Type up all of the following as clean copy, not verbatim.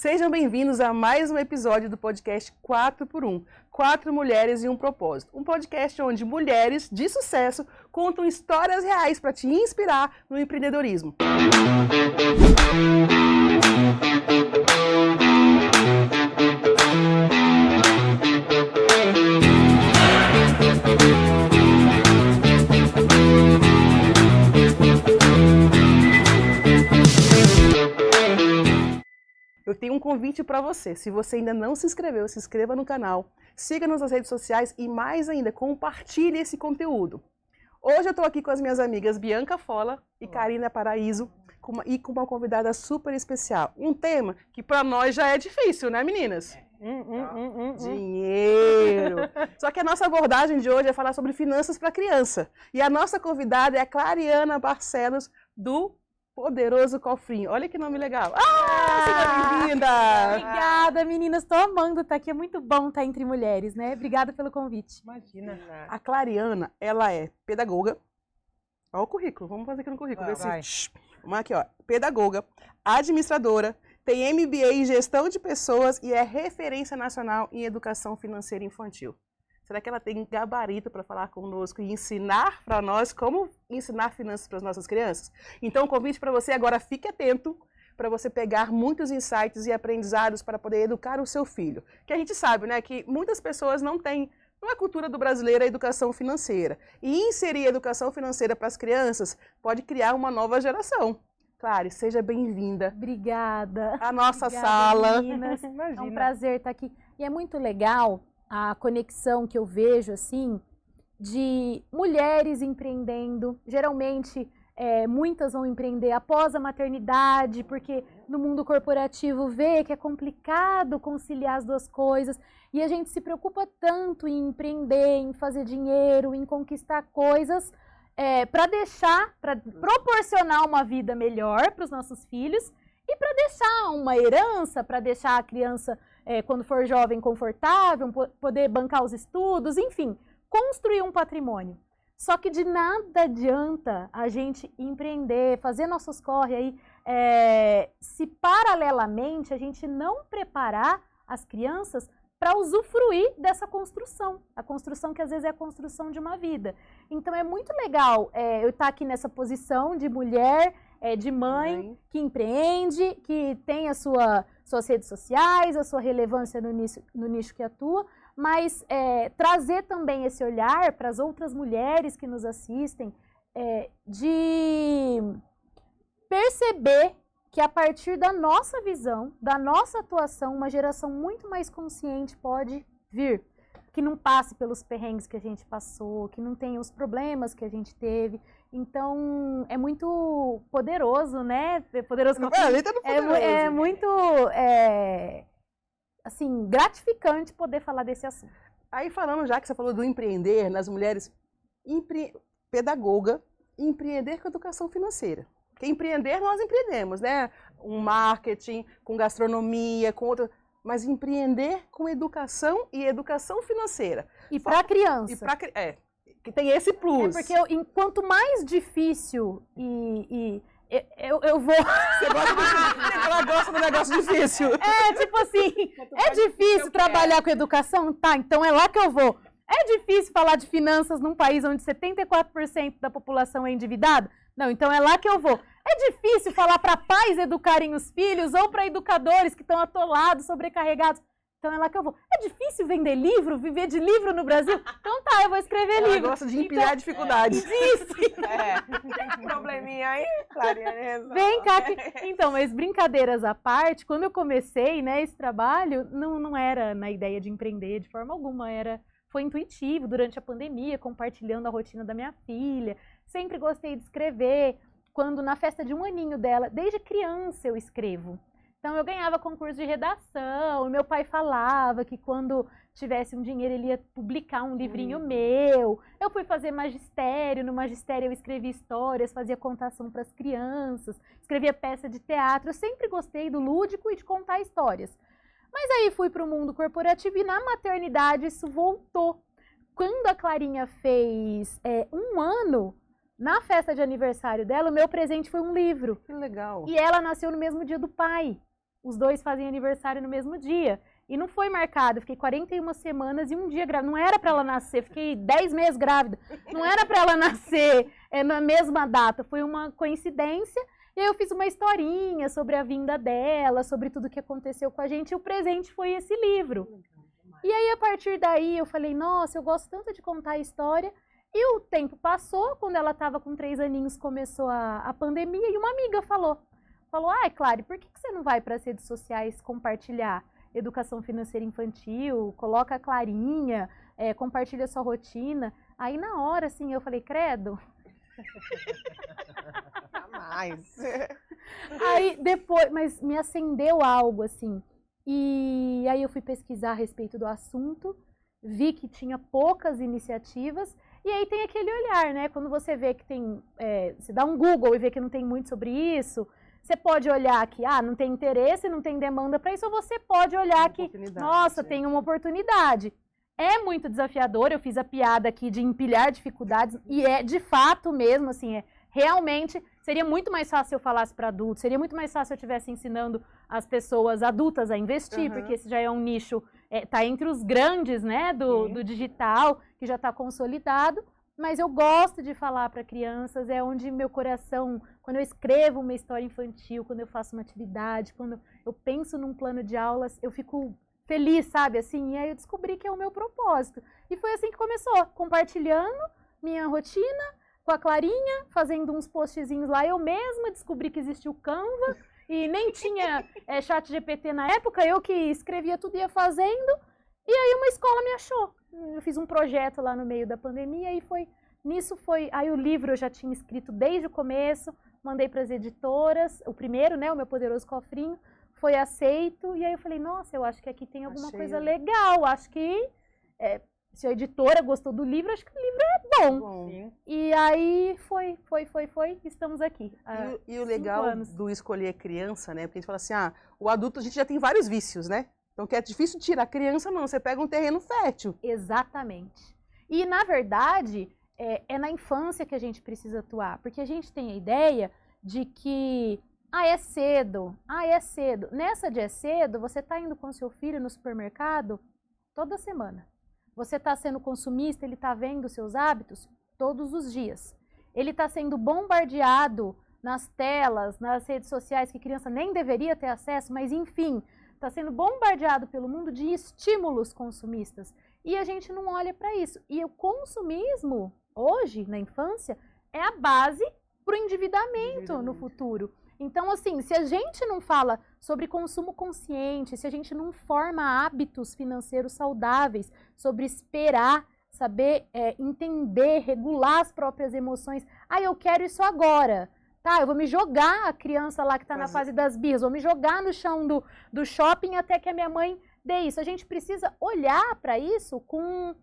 Sejam bem-vindos a mais um episódio do podcast 4x1, 4 mulheres e um propósito. Um podcast onde mulheres de sucesso contam histórias reais para te inspirar no empreendedorismo. Eu tenho um convite para você. Se você ainda não se inscreveu, se inscreva no canal, siga-nos nas redes sociais e, mais ainda, compartilhe esse conteúdo. Hoje eu estou aqui com as minhas amigas Bianca Fola e Karina Paraíso com uma convidada super especial. Um tema que para nós já é difícil, né, meninas? Dinheiro! Só que a nossa abordagem de hoje é falar sobre finanças para criança. E a nossa convidada é a Clariana Barcelos, do Poderoso Cofrinho. Olha que nome legal. Seja bem-vinda! Obrigada, meninas. Estou amando estar aqui. É muito bom estar entre mulheres, né? Obrigada pelo convite. Imagina. A Clariana, ela é pedagoga. Olha o currículo. Vamos fazer aqui no currículo. Vamos aqui, ó. Pedagoga, administradora, tem MBA em gestão de pessoas e é referência nacional em educação financeira infantil. Será que ela tem gabarito para falar conosco e ensinar para nós como ensinar finanças para as nossas crianças? Então, o convite para você agora, fique atento para você pegar muitos insights e aprendizados para poder educar o seu filho. Que a gente sabe, né, que muitas pessoas não têm, não é cultura do brasileiro a educação financeira. E inserir a educação financeira para as crianças pode criar uma nova geração. Clary, seja bem-vinda. Obrigada. A nossa Obrigada, sala. Meninas. É um prazer estar aqui. E é muito legal a conexão que eu vejo, assim, de mulheres empreendendo. Geralmente, muitas vão empreender após a maternidade, porque no mundo corporativo vê que é complicado conciliar as duas coisas. E a gente se preocupa tanto em empreender, em fazer dinheiro, em conquistar coisas, para proporcionar uma vida melhor para os nossos filhos e para deixar uma herança, para deixar a criança, quando for jovem, confortável, poder bancar os estudos, enfim, construir um patrimônio. Só que de nada adianta a gente empreender, fazer nossos corre aí, se paralelamente a gente não preparar as crianças para usufruir dessa construção. A construção que às vezes é a construção de uma vida. Então é muito legal eu estar aqui nessa posição de mulher, de mãe, que empreende, que tem suas redes sociais, a sua relevância no nicho que atua, mas trazer também esse olhar para as outras mulheres que nos assistem, de perceber que a partir da nossa visão, da nossa atuação, uma geração muito mais consciente pode vir, que não passe pelos perrengues que a gente passou, que não tenha os problemas que a gente teve. Então, é muito poderoso, né? Poderoso como é muito assim, gratificante poder falar desse assunto. Aí, falando já que você falou do empreender nas mulheres, pedagoga, empreender com educação financeira. Porque empreender, nós empreendemos, né? Um marketing, com gastronomia, com outra... Mas empreender com educação e educação financeira. E para criança. Que tem esse plus. Porque quanto mais difícil eu vou... Ela gosta do negócio difícil. Tipo assim, é difícil trabalhar com educação? Tá, então é lá que eu vou. É difícil falar de finanças num país onde 74% da população é endividada? Não, então é lá que eu vou. É difícil falar para pais educarem os filhos ou para educadores que estão atolados, sobrecarregados? Então é lá que eu vou. É difícil vender livro, viver de livro no Brasil? Então tá, eu vou escrever livro. Ela gosta de empilhar dificuldades. Tem um probleminha aí, Clariana? Vem cá. Então, mas brincadeiras à parte, quando eu comecei, né, esse trabalho, não era na ideia de empreender de forma alguma, foi intuitivo durante a pandemia, compartilhando a rotina da minha filha. Sempre gostei de escrever. Quando na festa de 1 aninho dela, desde criança eu escrevo. Então eu ganhava concurso de redação, e meu pai falava que quando tivesse um dinheiro ele ia publicar um livrinho meu. Eu fui fazer magistério, no magistério eu escrevia histórias, fazia contação para as crianças, escrevia peça de teatro. Eu sempre gostei do lúdico e de contar histórias. Mas aí fui para o mundo corporativo e na maternidade isso voltou. Quando a Clarinha fez 1 ano, na festa de aniversário dela, o meu presente foi um livro. Que legal. E ela nasceu no mesmo dia do pai. os dois fazem aniversário no mesmo dia. E não foi marcado, eu fiquei 41 semanas e um dia grávida. Não era para ela nascer, fiquei 10 meses grávida. Não era para ela nascer na mesma data, foi uma coincidência. E aí eu fiz uma historinha sobre a vinda dela, sobre tudo que aconteceu com a gente, e o presente foi esse livro. E aí, a partir daí, eu falei, nossa, eu gosto tanto de contar a história. E o tempo passou, quando ela estava com 3 aninhos, começou a pandemia, e uma amiga falou, Clary, por que você não vai para as redes sociais compartilhar educação financeira infantil, coloca a Clarinha, compartilha sua rotina? Aí, na hora, assim, eu falei, credo... Jamais. Aí depois, mas me acendeu algo assim. E aí eu fui pesquisar a respeito do assunto, vi que tinha poucas iniciativas, e aí tem aquele olhar, né? Quando você vê que tem, você dá um Google e vê que não tem muito sobre isso, você pode olhar que, não tem interesse, não tem demanda para isso, ou você pode olhar que, nossa, tem uma oportunidade. É muito desafiador, eu fiz a piada aqui de empilhar dificuldades, e é de fato mesmo, assim, realmente, seria muito mais fácil se eu falasse para adultos, seria muito mais fácil se eu estivesse ensinando as pessoas adultas a investir, porque esse já é um nicho, tá entre os grandes, né, do digital, que já está consolidado, mas eu gosto de falar para crianças, é onde meu coração, quando eu escrevo uma história infantil, quando eu faço uma atividade, quando eu penso num plano de aulas, eu fico feliz, sabe, assim, e aí eu descobri que é o meu propósito. E foi assim que começou, compartilhando minha rotina com a Clarinha, fazendo uns postzinhos lá, eu mesma descobri que existia o Canva, e nem tinha chat GPT na época, eu que escrevia tudo e ia fazendo, e aí uma escola me achou. Eu fiz um projeto lá no meio da pandemia, e aí o livro eu já tinha escrito desde o começo, mandei para as editoras, o primeiro, né, o Meu Poderoso Cofrinho, foi aceito, e aí eu falei, nossa, eu acho que aqui tem alguma coisa legal, acho que se a editora gostou do livro, acho que o livro é bom. Sim. E aí foi, estamos aqui. E o legal do escolher criança, né, porque a gente fala assim, o adulto a gente já tem vários vícios, né, então que é difícil tirar a criança, não, você pega um terreno fértil. Exatamente. E na verdade, é na infância que a gente precisa atuar, porque a gente tem a ideia de que é cedo. Nessa de é cedo, você está indo com seu filho no supermercado toda semana. Você está sendo consumista, ele está vendo seus hábitos todos os dias. Ele está sendo bombardeado nas telas, nas redes sociais, que criança nem deveria ter acesso, mas enfim, está sendo bombardeado pelo mundo de estímulos consumistas. E a gente não olha para isso. E o consumismo, hoje, na infância, é a base para o endividamento no futuro. Então, assim, se a gente não fala sobre consumo consciente, se a gente não forma hábitos financeiros saudáveis, sobre esperar, saber entender, regular as próprias emoções. Eu quero isso agora. Tá, eu vou me jogar a criança lá que está na fase das birras, vou me jogar no chão do shopping até que a minha mãe dê isso. A gente precisa olhar para isso com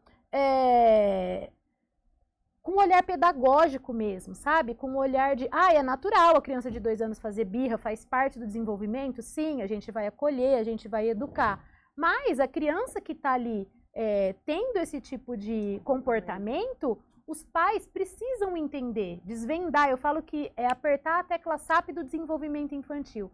um olhar pedagógico mesmo, sabe? Com um olhar de, é natural a criança de 2 anos fazer birra, faz parte do desenvolvimento, sim, a gente vai acolher, a gente vai educar. Mas a criança que está ali tendo esse tipo de comportamento, os pais precisam entender, desvendar. Eu falo que é apertar a tecla SAP do desenvolvimento infantil.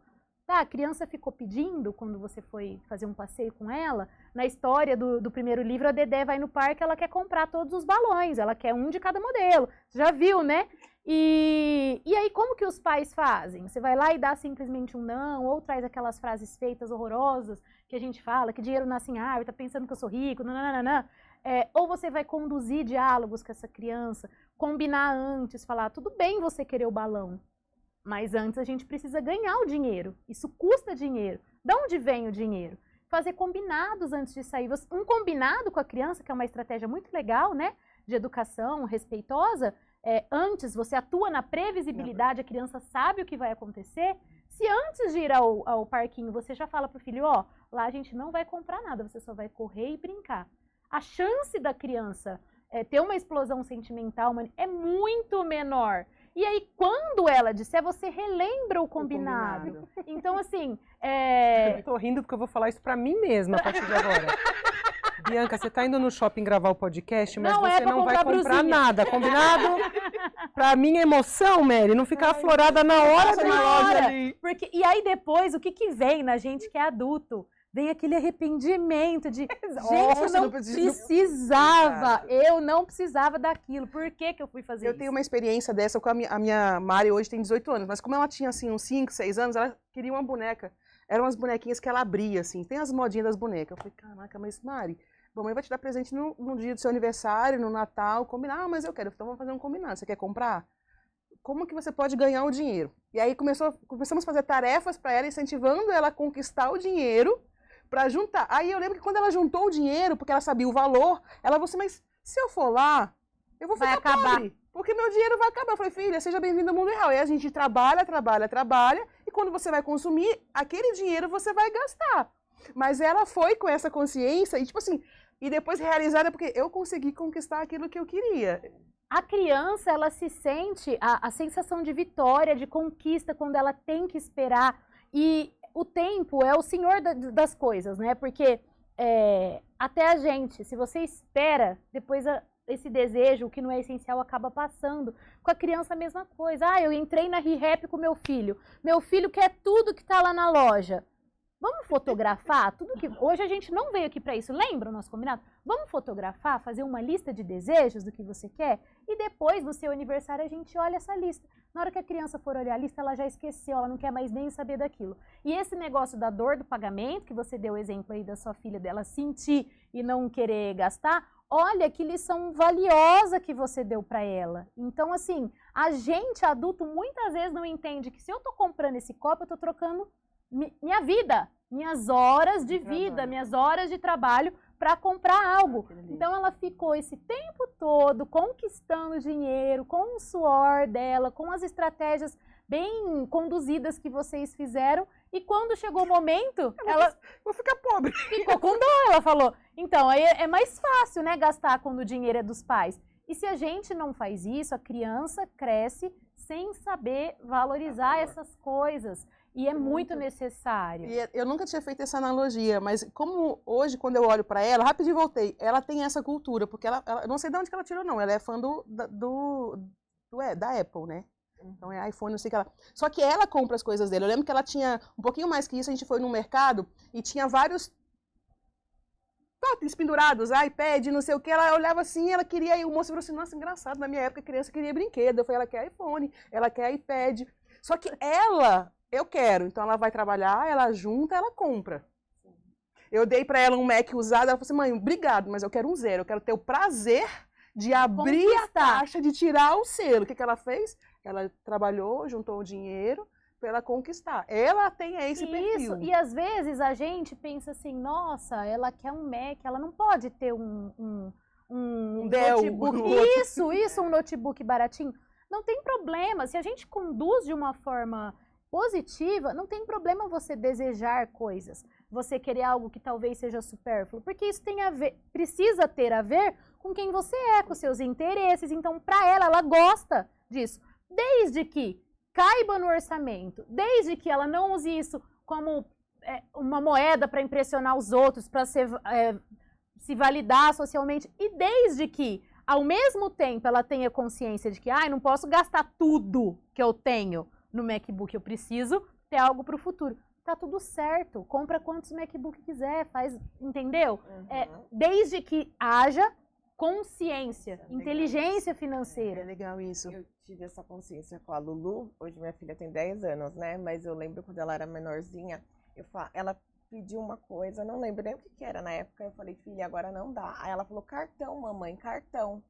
Tá, a criança ficou pedindo, quando você foi fazer um passeio com ela, na história do primeiro livro, a Dedé vai no parque, ela quer comprar todos os balões, ela quer um de cada modelo. Você já viu, né? E aí, como que os pais fazem? Você vai lá e dá simplesmente um não, ou traz aquelas frases feitas horrorosas que a gente fala, que dinheiro nasce em árvore, tá pensando que eu sou rico, nananana. Ou você vai conduzir diálogos com essa criança, combinar antes, falar, tudo bem você querer o balão, mas antes a gente precisa ganhar o dinheiro. Isso custa dinheiro. De onde vem o dinheiro? Fazer combinados antes de sair. Um combinado com a criança, que é uma estratégia muito legal, né? De educação respeitosa. Antes você atua na previsibilidade, a criança sabe o que vai acontecer. Se antes de ir ao parquinho você já fala pro filho, lá a gente não vai comprar nada, você só vai correr e brincar. A chance da criança ter uma explosão sentimental é muito menor. E aí, quando ela disser, você relembra o combinado. Então, assim... Eu tô rindo porque eu vou falar isso pra mim mesma a partir de agora. Bianca, você tá indo no shopping gravar o podcast, mas você não vai comprar nada, combinado? pra minha emoção, Mary, não ficar aflorada na hora Passa na loja ali. Porque, e aí depois, o que que vem na gente que é adulto? Vem aquele arrependimento de, gente, eu Nossa, não precisava, eu não precisava daquilo, por que que eu fui fazer isso? Eu tenho uma experiência dessa com a minha Mari, hoje tem 18 anos, mas como ela tinha, assim, uns 5, 6 anos, ela queria uma boneca. Eram umas bonequinhas que ela abria, assim, tem as modinhas das bonecas. Eu falei, caraca, mas Mari, mamãe vai te dar presente no dia do seu aniversário, no Natal, combinar. Ah, mas eu quero, então vamos fazer um combinado, você quer comprar? Como que você pode ganhar o dinheiro? E aí começamos a fazer tarefas para ela, incentivando ela a conquistar o dinheiro, para juntar. Aí eu lembro que quando ela juntou o dinheiro, porque ela sabia o valor, ela falou assim, mas se eu for lá, eu vou ficar pobre, porque meu dinheiro vai acabar. Eu falei, filha, seja bem-vinda ao mundo real. E a gente trabalha, e quando você vai consumir, aquele dinheiro você vai gastar. Mas ela foi com essa consciência, e tipo assim, e depois realizada, porque eu consegui conquistar aquilo que eu queria. A criança, ela se sente a sensação de vitória, de conquista, quando ela tem que esperar. E o tempo é o senhor das coisas, né? Porque até a gente, se você espera, depois esse desejo, que não é essencial, acaba passando. Com a criança, a mesma coisa. Ah, eu entrei na ReHap com meu filho. Meu filho quer tudo que tá lá na loja. Vamos fotografar tudo que... Hoje a gente não veio aqui para isso, lembra o nosso combinado? Vamos fotografar, fazer uma lista de desejos do que você quer e depois, no seu aniversário, a gente olha essa lista. Na hora que a criança for olhar a lista, ela já esqueceu, ela não quer mais nem saber daquilo. E esse negócio da dor do pagamento, que você deu o exemplo aí da sua filha, dela sentir e não querer gastar, olha que lição valiosa que você deu para ela. Então, assim, a gente, adulto, muitas vezes não entende que se eu tô comprando esse copo, eu tô trocando minha vida, minhas horas de vida, minhas horas de trabalho para comprar algo. Então ela ficou esse tempo todo conquistando dinheiro, com o suor dela, com as estratégias bem conduzidas que vocês fizeram, e quando chegou o momento, ela vou ficar pobre. Ficou com dó, ela falou. Então, aí é mais fácil, né, gastar quando o dinheiro é dos pais. E se a gente não faz isso, a criança cresce sem saber valorizar essas coisas. E é muito necessário. E eu nunca tinha feito essa analogia, mas como hoje, quando eu olho para ela, rapidinho voltei, ela tem essa cultura, porque ela não sei de onde que ela tirou, não. Ela é fã da Apple, né? Então é iPhone, não sei o que ela... Só que ela compra as coisas dele. Eu lembro que ela tinha um pouquinho mais que isso, a gente foi no mercado e tinha vários totens pendurados, iPad, não sei o que. Ela olhava assim, ela queria, e o moço falou assim, nossa, engraçado, na minha época a criança queria brinquedo. Eu falei, ela quer iPhone, ela quer iPad. Só que ela... Eu quero, então ela vai trabalhar, ela junta, ela compra. Eu dei para ela um Mac usado, ela falou assim, mãe, obrigado, mas eu quero um 0, eu quero ter o prazer de abrir a caixa, de tirar o selo. O que ela fez? Ela trabalhou, juntou o dinheiro para ela conquistar. Ela tem esse perfil. Isso, e às vezes a gente pensa assim, nossa, ela quer um Mac, ela não pode ter um Dell, notebook. Isso, um notebook baratinho. Não tem problema, se a gente conduz de uma forma positiva, não tem problema você desejar coisas, você querer algo que talvez seja supérfluo, porque isso tem a ver, precisa ter a ver com quem você é, com seus interesses. Então, para ela gosta disso, desde que caiba no orçamento, desde que ela não use isso como uma moeda para impressionar os outros, para se validar socialmente, e desde que, ao mesmo tempo, ela tenha consciência de que, não posso gastar tudo que eu tenho no MacBook, eu preciso ter algo para o futuro. Tá tudo certo, compra quantos MacBook quiser, faz, entendeu? Desde que haja consciência, inteligência financeira. É legal isso. Eu tive essa consciência com a Lulu, hoje minha filha tem 10 anos, né? Mas eu lembro quando ela era menorzinha, ela pediu uma coisa, não lembro nem o que era na época, eu falei, filha, agora não dá. Aí ela falou, cartão, mamãe, cartão.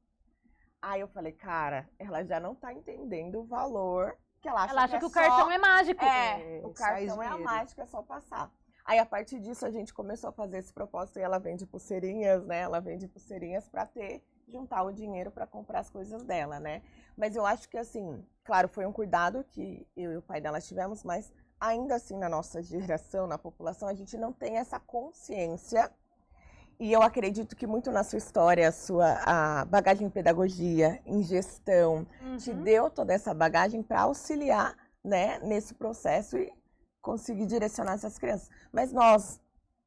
Aí eu falei, cara, ela já não tá entendendo o valor. Ela acha que o cartão é mágico. O cartão é a mágica, é só passar. Aí, a partir disso, a gente começou a fazer esse propósito e ela vende pulseirinhas, né? Ela vende pulseirinhas para juntar o dinheiro para comprar as coisas dela, né? Mas eu acho que, assim, claro, foi um cuidado que eu e o pai dela tivemos, mas ainda assim, na nossa geração, na população, a gente não tem essa consciência. E eu acredito que muito na sua história, a bagagem em pedagogia, em gestão, te deu toda essa bagagem para auxiliar, né, nesse processo e conseguir direcionar essas crianças. Mas nós,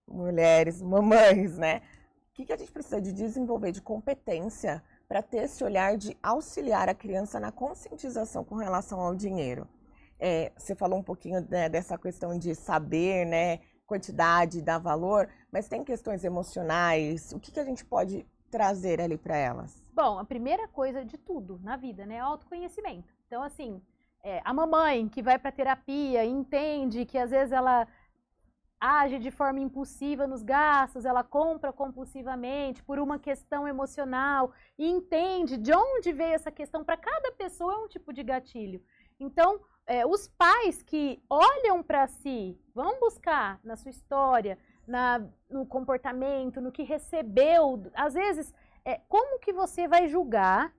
mulheres, mamães, né, o que a gente precisa de desenvolver de competência para ter esse olhar de auxiliar a criança na conscientização com relação ao dinheiro. Você falou um pouquinho, né, dessa questão de saber, né, quantidade, dar valor, mas tem questões emocionais, o que a gente pode trazer ali para elas? Bom, a primeira coisa de tudo na vida, né, é o autoconhecimento. Então, assim, a mamãe que vai para terapia entende que às vezes ela age de forma impulsiva nos gastos, ela compra compulsivamente por uma questão emocional e entende de onde veio essa questão. Para cada pessoa é um tipo de gatilho. Então, os pais que olham para si, vão buscar na sua história, no comportamento, no que recebeu, às vezes, como que você vai julgar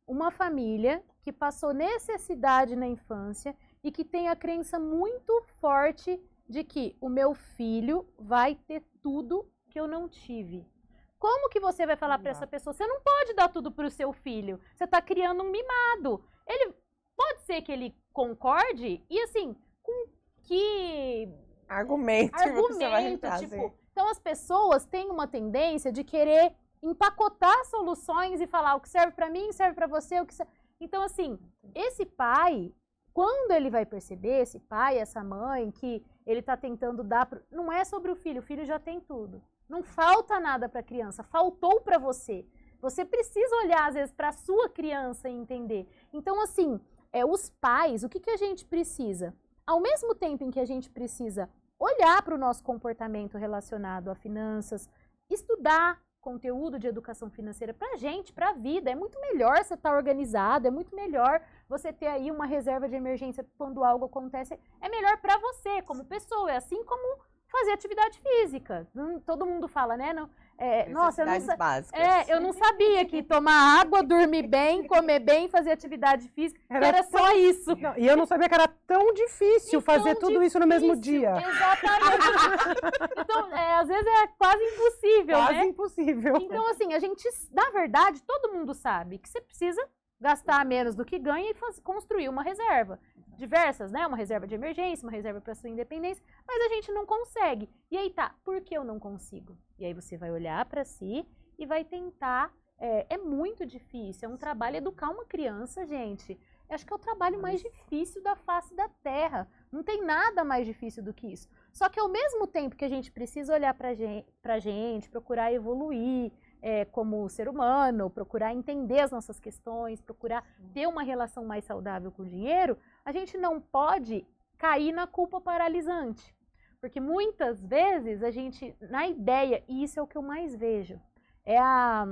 uma família que passou necessidade na infância e que tem a crença muito forte de que o meu filho vai ter tudo que eu não tive. Como que você vai falar para essa pessoa? Você não pode dar tudo para o seu filho. Você está criando um mimado. Ele pode ser que ele concorde e assim, com que argumento você vai trazer? Tipo, então as pessoas têm uma tendência de querer empacotar soluções e falar o que serve para mim, serve para você, o que serve... Então assim, esse pai, quando ele vai perceber, esse pai, essa mãe, que ele está tentando dar... Não é sobre o filho já tem tudo. Não falta nada para a criança, faltou para você. Você precisa olhar, às vezes, para a sua criança e entender. Então, assim, os pais, o que a gente precisa? Ao mesmo tempo em que a gente precisa olhar para o nosso comportamento relacionado a finanças, estudar conteúdo de educação financeira para a gente, para a vida. É muito melhor você estar organizado, é muito melhor você ter aí uma reserva de emergência quando algo acontece. É melhor para você como pessoa, é assim como fazer atividade física. Todo mundo fala, né? Não, nossa, eu não sabia que tomar água, dormir bem, comer bem, fazer atividade física, era só isso. Não, e eu não sabia que era tão difícil fazer tudo isso no mesmo dia. Exatamente. Então, às vezes é quase impossível, né? Quase impossível. Então, assim, a gente, na verdade, todo mundo sabe que você precisa gastar menos do que ganha e construir uma reserva. Diversas, né? Uma reserva de emergência, uma reserva para sua independência, mas a gente não consegue. E aí tá, por que eu não consigo? E aí você vai olhar para si e vai tentar. É muito difícil, é um trabalho. Educar uma criança, gente, eu acho que é o trabalho mais difícil da face da Terra. Não tem nada mais difícil do que isso. Só que ao mesmo tempo que a gente precisa olhar pra gente, procurar evoluir como ser humano, procurar entender as nossas questões, procurar ter uma relação mais saudável com o dinheiro, a gente não pode cair na culpa paralisante. Porque muitas vezes a gente, na ideia, e isso é o que eu mais vejo, é a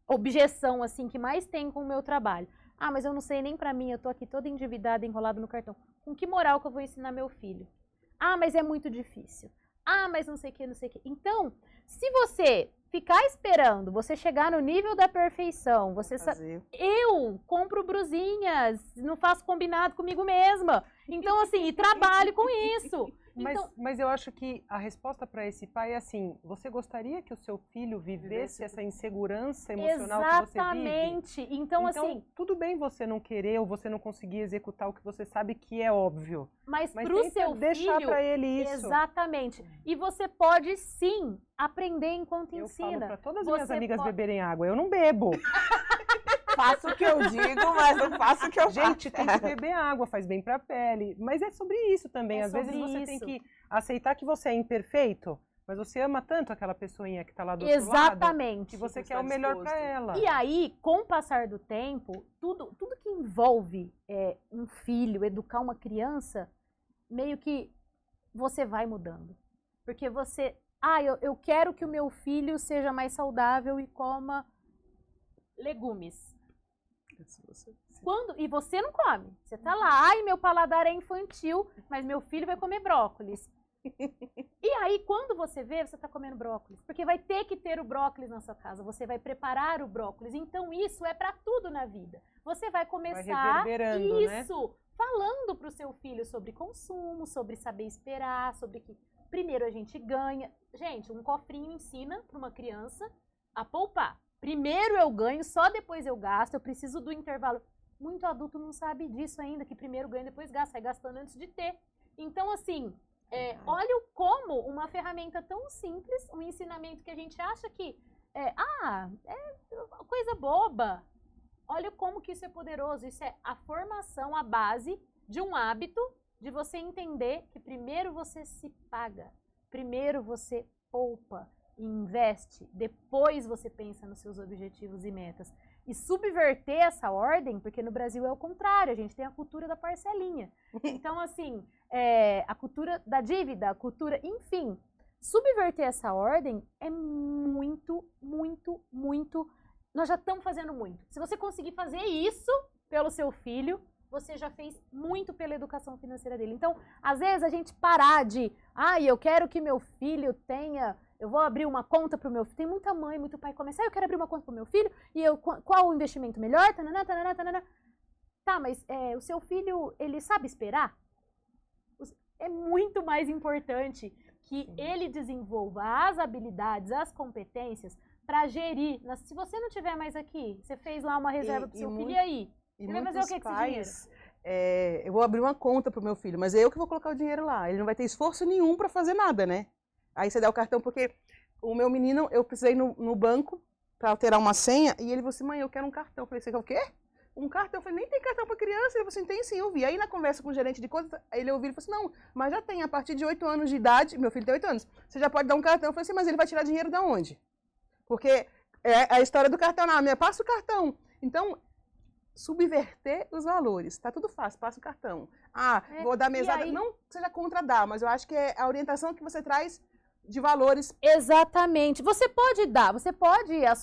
objeção assim que mais tem com o meu trabalho. Ah, mas eu não sei nem pra mim, eu tô aqui toda endividada, enrolada no cartão. Com que moral que eu vou ensinar meu filho? Ah, mas é muito difícil. Ah, mas não sei o que, não sei o que. Então, se você ficar esperando, você chegar no nível da perfeição, você sabe, eu compro brusinhas, não faço combinado comigo mesma. Então, assim, e trabalho com isso. Mas eu acho que a resposta para esse pai é assim, você gostaria que o seu filho vivesse essa insegurança emocional que você vive? Exatamente. Então, assim... tudo bem você não querer ou você não conseguir executar o que você sabe que é óbvio. Mas pro seu deixar filho... para ele isso. Exatamente. E você pode, sim, aprender enquanto ensina. Eu falo para todas as minhas amigas beberem água. Eu não bebo. Faço o que eu digo, mas não faço o que eu faço. Gente, tem que beber água, faz bem pra pele. Mas é sobre isso também. Às vezes você tem que aceitar que você é imperfeito, mas você ama tanto aquela pessoinha que tá lá do outro lado. Exatamente. Que você quer o melhor pra ela. E aí, com o passar do tempo, tudo que envolve um filho, educar uma criança, meio que você vai mudando. Porque você... eu quero que o meu filho seja mais saudável e coma legumes. E você não come. Você tá lá, meu paladar é infantil, mas meu filho vai comer brócolis. E aí, quando você vê, você tá comendo brócolis. Porque vai ter que ter o brócolis na sua casa. Você vai preparar o brócolis. Então, isso é pra tudo na vida. Você vai começar isso falando pro seu filho sobre consumo, sobre saber esperar, sobre que primeiro a gente ganha. Gente, um cofrinho ensina pra uma criança a poupar. Primeiro eu ganho, só depois eu gasto, eu preciso do intervalo. Muito adulto não sabe disso ainda, que primeiro ganha, depois gasta, vai gastando antes de ter. Então, assim, olha como uma ferramenta tão simples, um ensinamento que a gente acha que é coisa boba. Olha como que isso é poderoso. Isso é a formação, a base de um hábito de você entender que primeiro você se paga, primeiro você poupa e investe, depois você pensa nos seus objetivos e metas. E subverter essa ordem, porque no Brasil é o contrário, a gente tem a cultura da parcelinha. Então, assim, a cultura da dívida, a cultura, enfim, subverter essa ordem é muito, muito, muito. Nós já estamos fazendo muito. Se você conseguir fazer isso pelo seu filho, você já fez muito pela educação financeira dele. Então, às vezes, a gente parar de, eu quero que meu filho tenha, eu vou abrir uma conta para o meu filho. Tem muita mãe, muito pai que começa, eu quero abrir uma conta para o meu filho, e qual o investimento melhor? Tanana, tanana, tanana. Tá, mas o seu filho, ele sabe esperar? É muito mais importante que ele desenvolva as habilidades, as competências para gerir. Se você não tiver mais aqui, você fez lá uma reserva para o seu filho, e aí? E você vai fazer o que com esse dinheiro? Eu vou abrir uma conta pro meu filho, mas é eu que vou colocar o dinheiro lá. Ele não vai ter esforço nenhum para fazer nada, né? Aí você dá o cartão, porque o meu menino, eu precisei no banco para alterar uma senha, e ele falou assim, mãe, eu quero um cartão. Eu falei, você quer o quê? Um cartão? Eu falei, nem tem cartão para criança. Ele falou assim, tem sim, eu vi. Aí na conversa com o gerente de contas, ele ouviu e falou assim, não, mas já tem, a partir de 8 anos de idade, meu filho tem 8 anos, você já pode dar um cartão. Eu falei assim, mas ele vai tirar dinheiro de onde? Porque é a história do cartão, passa o cartão. Então, subverter os valores. Tá tudo fácil, passa o cartão. Vou dar mesada. Aí... Não que seja contra dar, mas eu acho que é a orientação que você traz de valores. Exatamente. Você pode dar,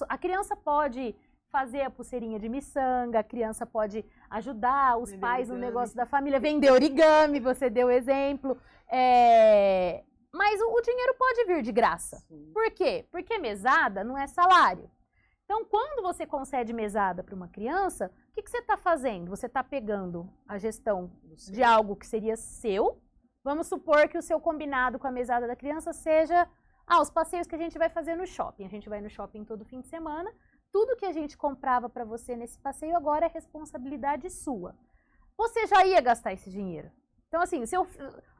a criança pode fazer a pulseirinha de miçanga, a criança pode ajudar os pais no negócio da família, vender origami, você deu exemplo. Mas o dinheiro pode vir de graça. Sim. Por quê? Porque mesada não é salário. Então, quando você concede mesada para uma criança, o que você está fazendo? Você está pegando a gestão de algo que seria seu. Vamos supor que o seu combinado com a mesada da criança seja os passeios que a gente vai fazer no shopping. A gente vai no shopping todo fim de semana. Tudo que a gente comprava para você nesse passeio agora é responsabilidade sua. Você já ia gastar esse dinheiro. Então, assim,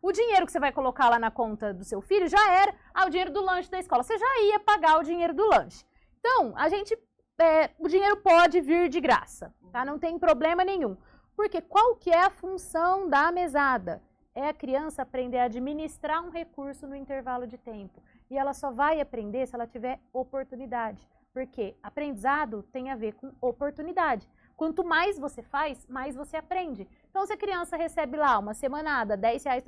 o dinheiro que você vai colocar lá na conta do seu filho já era o dinheiro do lanche da escola. Você já ia pagar o dinheiro do lanche. Então, o dinheiro pode vir de graça, tá? Não tem problema nenhum. Porque qual que é a função da mesada? É a criança aprender a administrar um recurso no intervalo de tempo. E ela só vai aprender se ela tiver oportunidade. Porque aprendizado tem a ver com oportunidade. Quanto mais você faz, mais você aprende. Então, se a criança recebe lá uma semanada, R$10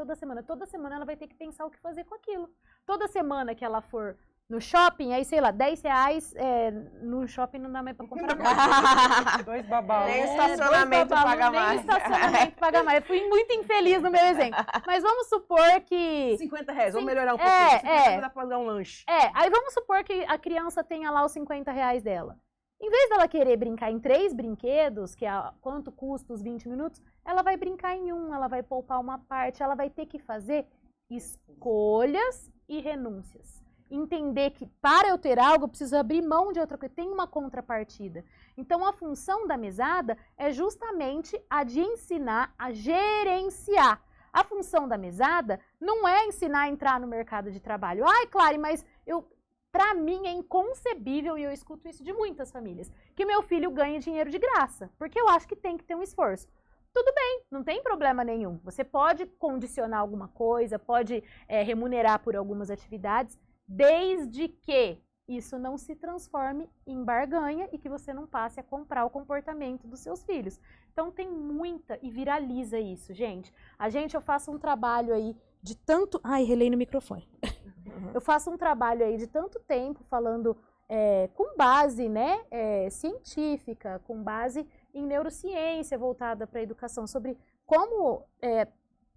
toda semana ela vai ter que pensar o que fazer com aquilo. Toda semana que ela for no shopping, aí sei lá, R$10, no shopping não dá mais pra comprar mais. 2 babaus. Nem estacionamento paga mais. Nem estacionamento paga mais. Eu fui muito infeliz no meu exemplo. Mas vamos supor que... R$50, vamos melhorar um pouquinho. Dá pra pagar um lanche. Aí vamos supor que a criança tenha lá os R$50 dela. Em vez dela querer brincar em 3 brinquedos, que é quanto custa os 20 minutos, ela vai brincar em um, ela vai poupar uma parte, ela vai ter que fazer escolhas e renúncias. Entender que para eu ter algo, eu preciso abrir mão de outra coisa, tem uma contrapartida. Então, a função da mesada é justamente a de ensinar a gerenciar. A função da mesada não é ensinar a entrar no mercado de trabalho. Clary, mas para mim é inconcebível, e eu escuto isso de muitas famílias, que meu filho ganhe dinheiro de graça, porque eu acho que tem que ter um esforço. Tudo bem, não tem problema nenhum. Você pode condicionar alguma coisa, pode remunerar por algumas atividades, desde que isso não se transforme em barganha e que você não passe a comprar o comportamento dos seus filhos. Então tem muita, e viraliza isso, gente. Eu faço um trabalho aí de tanto... relei no microfone. Eu faço um trabalho aí de tanto tempo falando com base científica, com base em neurociência voltada para a educação, sobre como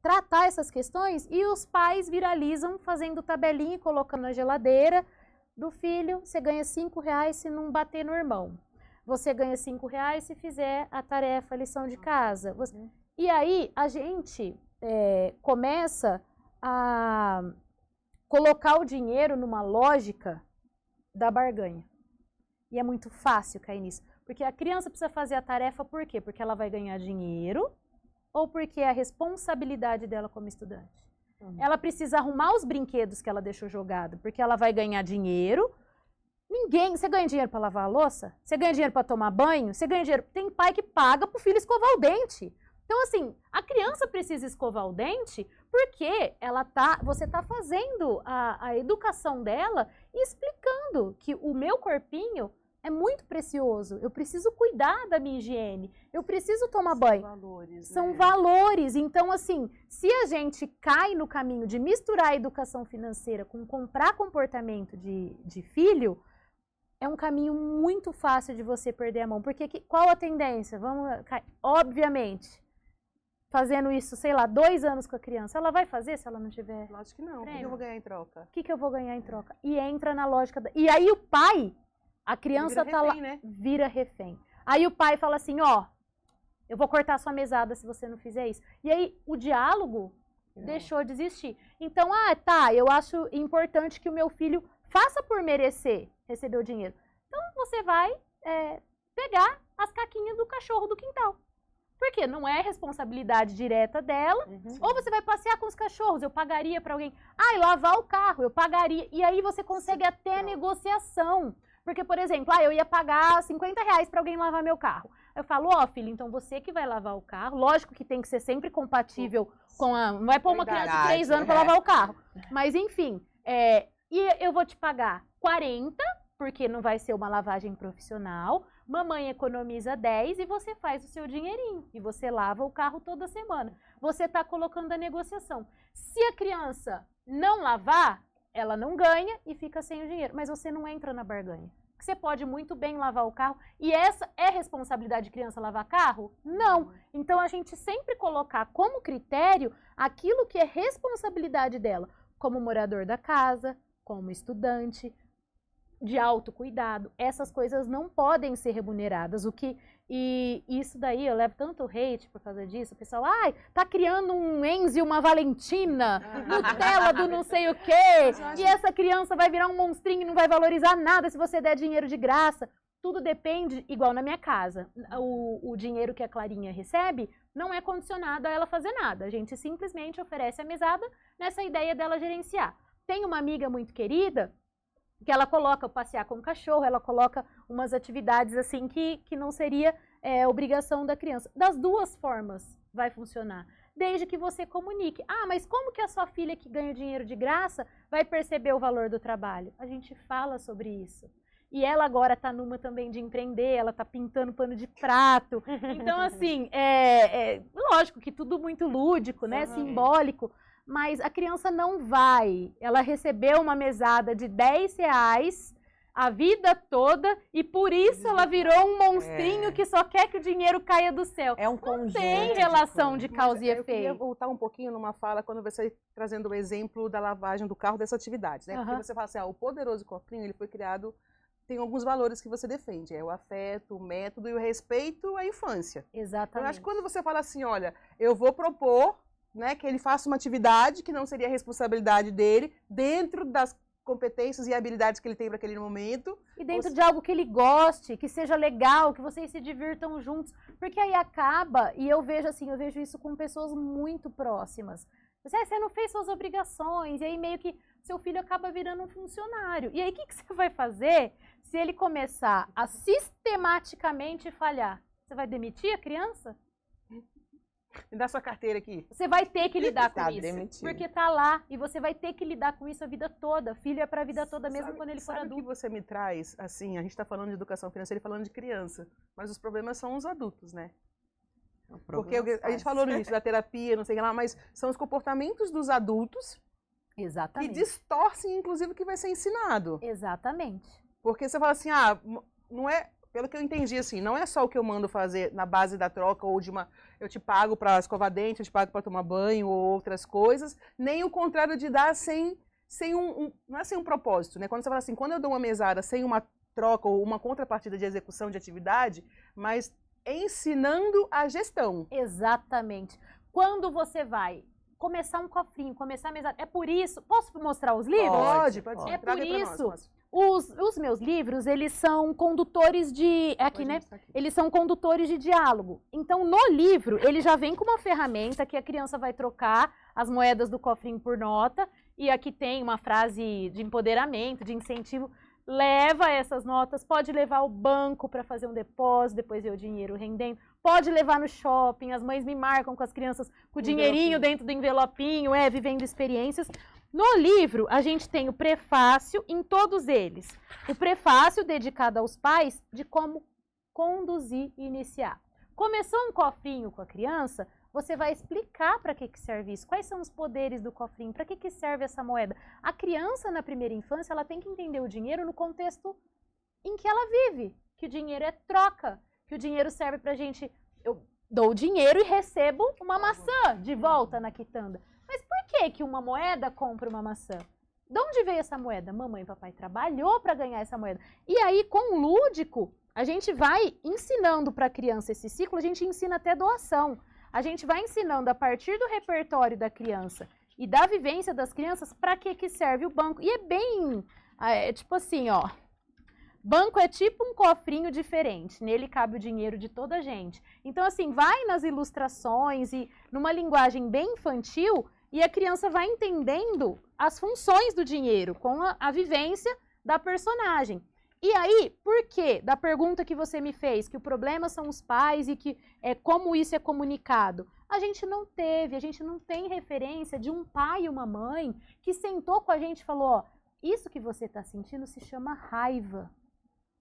tratar essas questões, e os pais viralizam fazendo tabelinha e colocando na geladeira do filho. Você ganha R$5 se não bater no irmão. Você ganha R$5 se fizer a tarefa, a lição de casa. E aí a gente começa a colocar o dinheiro numa lógica da barganha. E é muito fácil cair nisso. Porque a criança precisa fazer a tarefa por quê? Porque ela vai ganhar dinheiro, ou porque é a responsabilidade dela como estudante. Ela precisa arrumar os brinquedos que ela deixou jogado, porque ela vai ganhar dinheiro, Ninguém, você ganha dinheiro para lavar a louça? Você ganha dinheiro para tomar banho? Você ganha dinheiro? Tem pai que paga pro filho escovar o dente. Então, assim, a criança precisa escovar o dente porque você tá fazendo a educação dela e explicando que o meu corpinho é muito precioso. Eu preciso cuidar da minha higiene. Eu preciso tomar banho. São valores, São né? valores. Então, assim, se a gente cai no caminho de misturar a educação financeira com comprar comportamento de filho, é um caminho muito fácil de você perder a mão. Porque qual a tendência? Obviamente, fazendo isso, sei lá, 2 anos com a criança, ela vai fazer se ela não tiver? Lógico que não. O que Prêmio. eu vou ganhar em troca? O que eu vou ganhar em troca? E entra na lógica. E aí o pai, a criança Vira tá lá, refém, né? vira refém. Aí o pai fala assim, ó, eu vou cortar sua mesada se você não fizer isso. E aí o diálogo deixou de existir. Então, eu acho importante que o meu filho faça por merecer receber o dinheiro. Então você vai pegar as caquinhas do cachorro do quintal. Porque não é responsabilidade direta dela. Ou você vai passear com os cachorros, eu pagaria para alguém. Lavar o carro, eu pagaria. E aí você consegue até negociação. Porque, por exemplo, eu ia pagar R$50 para alguém lavar meu carro. Eu falo, filho, então você que vai lavar o carro. Lógico que tem que ser sempre compatível com a... Não vai pôr uma criança de 3 anos para lavar o carro. Mas, enfim, e eu vou te pagar 40, porque não vai ser uma lavagem profissional. Mamãe economiza 10 e você faz o seu dinheirinho. E você lava o carro toda semana. Você está colocando a negociação. Se a criança não lavar, ela não ganha e fica sem o dinheiro. Mas você não entra na barganha. Você pode muito bem lavar o carro. E essa é responsabilidade de criança lavar carro? Não. Então a gente sempre colocar como critério aquilo que é responsabilidade dela. Como morador da casa, como estudante, de autocuidado. Essas coisas não podem ser remuneradas. E isso daí, eu levo tanto hate por causa disso. O pessoal, tá criando um Enzo e uma Valentina, Nutella do não sei o quê, e essa criança vai virar um monstrinho e não vai valorizar nada se você der dinheiro de graça. Tudo depende, igual na minha casa. O dinheiro que a Clarinha recebe não é condicionado a ela fazer nada. A gente simplesmente oferece a mesada nessa ideia dela gerenciar. Tem uma amiga muito querida que ela coloca passear com o cachorro, ela coloca umas atividades assim que não seria obrigação da criança. Das duas formas vai funcionar, desde que você comunique. Mas como que a sua filha que ganha dinheiro de graça vai perceber o valor do trabalho? A gente fala sobre isso. E ela agora está numa também de empreender, ela está pintando pano de prato. Então, assim, lógico que tudo muito lúdico, né, simbólico. Mas a criança não vai. Ela recebeu uma mesada de R$10 a vida toda e por isso ela virou um monstrinho que só quer que o dinheiro caia do céu. É um conjunto. Não tem relação de causa e efeito. Eu queria voltar um pouquinho numa fala quando você trazendo o exemplo da lavagem do carro dessa atividade, né? Porque você fala assim, o poderoso cofrinho, ele foi criado, tem alguns valores que você defende, o afeto, o método e o respeito à infância. Exatamente. Eu acho que quando você fala assim, olha, eu vou propor, né, que ele faça uma atividade que não seria responsabilidade dele, dentro das competências e habilidades que ele tem para aquele momento. E dentro de algo que ele goste, que seja legal, que vocês se divirtam juntos. Porque aí acaba, e eu vejo isso com pessoas muito próximas. Você não fez suas obrigações, e aí meio que seu filho acaba virando um funcionário. E aí o que você vai fazer se ele começar a sistematicamente falhar? Você vai demitir a criança? Me dá sua carteira aqui. Você vai ter que lidar com isso. Demitido. Porque tá lá e você vai ter que lidar com isso a vida toda. Filho é pra vida toda, mesmo quando ele for Sabe o adulto. que você me traz? Assim, a gente está falando de educação financeira e falando de criança, mas os problemas são os adultos, né? Porque a gente falou no início da terapia, não sei o que lá, mas são os comportamentos dos adultos Exatamente. que distorcem, inclusive, o que vai ser ensinado. Exatamente. Porque você fala assim, não é... Pelo que eu entendi, assim, não é só o que eu mando fazer na base da troca ou de eu te pago para escovar dente, eu te pago para tomar banho ou outras coisas, nem o contrário de dar não é sem um propósito, né? Quando você fala assim, quando eu dou uma mesada sem uma troca ou uma contrapartida de execução de atividade, mas ensinando a gestão. Exatamente. Quando você vai começar um cofrinho, começar a mesada, é por isso... Posso mostrar os livros? Pode. É Traga por aí pra isso... nós. Os meus livros, eles são condutores de... Eles são condutores de diálogo. Então, no livro, ele já vem com uma ferramenta que a criança vai trocar as moedas do cofrinho por nota. E aqui tem uma frase de empoderamento, de incentivo. leva essas notas, pode levar ao banco para fazer um depósito, depois ver o dinheiro rendendo, pode levar no shopping, as mães me marcam com as crianças com o dinheirinho dentro do envelopinho, vivendo experiências. No livro, a gente tem o prefácio em todos eles. O prefácio dedicado aos pais de como conduzir e iniciar. Começou um cofrinho com a criança, você vai explicar para que serve isso, quais são os poderes do cofrinho, para que serve essa moeda. A criança, na primeira infância, ela tem que entender o dinheiro no contexto em que ela vive, que o dinheiro é troca, que o dinheiro serve para a gente... Eu dou o dinheiro e recebo uma maçã de volta na quitanda. Mas por que uma moeda compra uma maçã? De onde veio essa moeda? Mamãe e papai trabalhou para ganhar essa moeda. E aí, com o lúdico, a gente vai ensinando para a criança esse ciclo, a gente ensina até doação. A gente vai ensinando a partir do repertório da criança e da vivência das crianças para que serve o banco. E é bem, tipo assim, ó, banco é tipo um cofrinho diferente, nele cabe o dinheiro de toda a gente. Então, assim, vai nas ilustrações e numa linguagem bem infantil e a criança vai entendendo as funções do dinheiro com a vivência da personagem. E aí, por que, da pergunta que você me fez, que o problema são os pais e que como isso é comunicado? A gente não tem referência de um pai e uma mãe que sentou com a gente e falou, ó, isso que você está sentindo se chama raiva.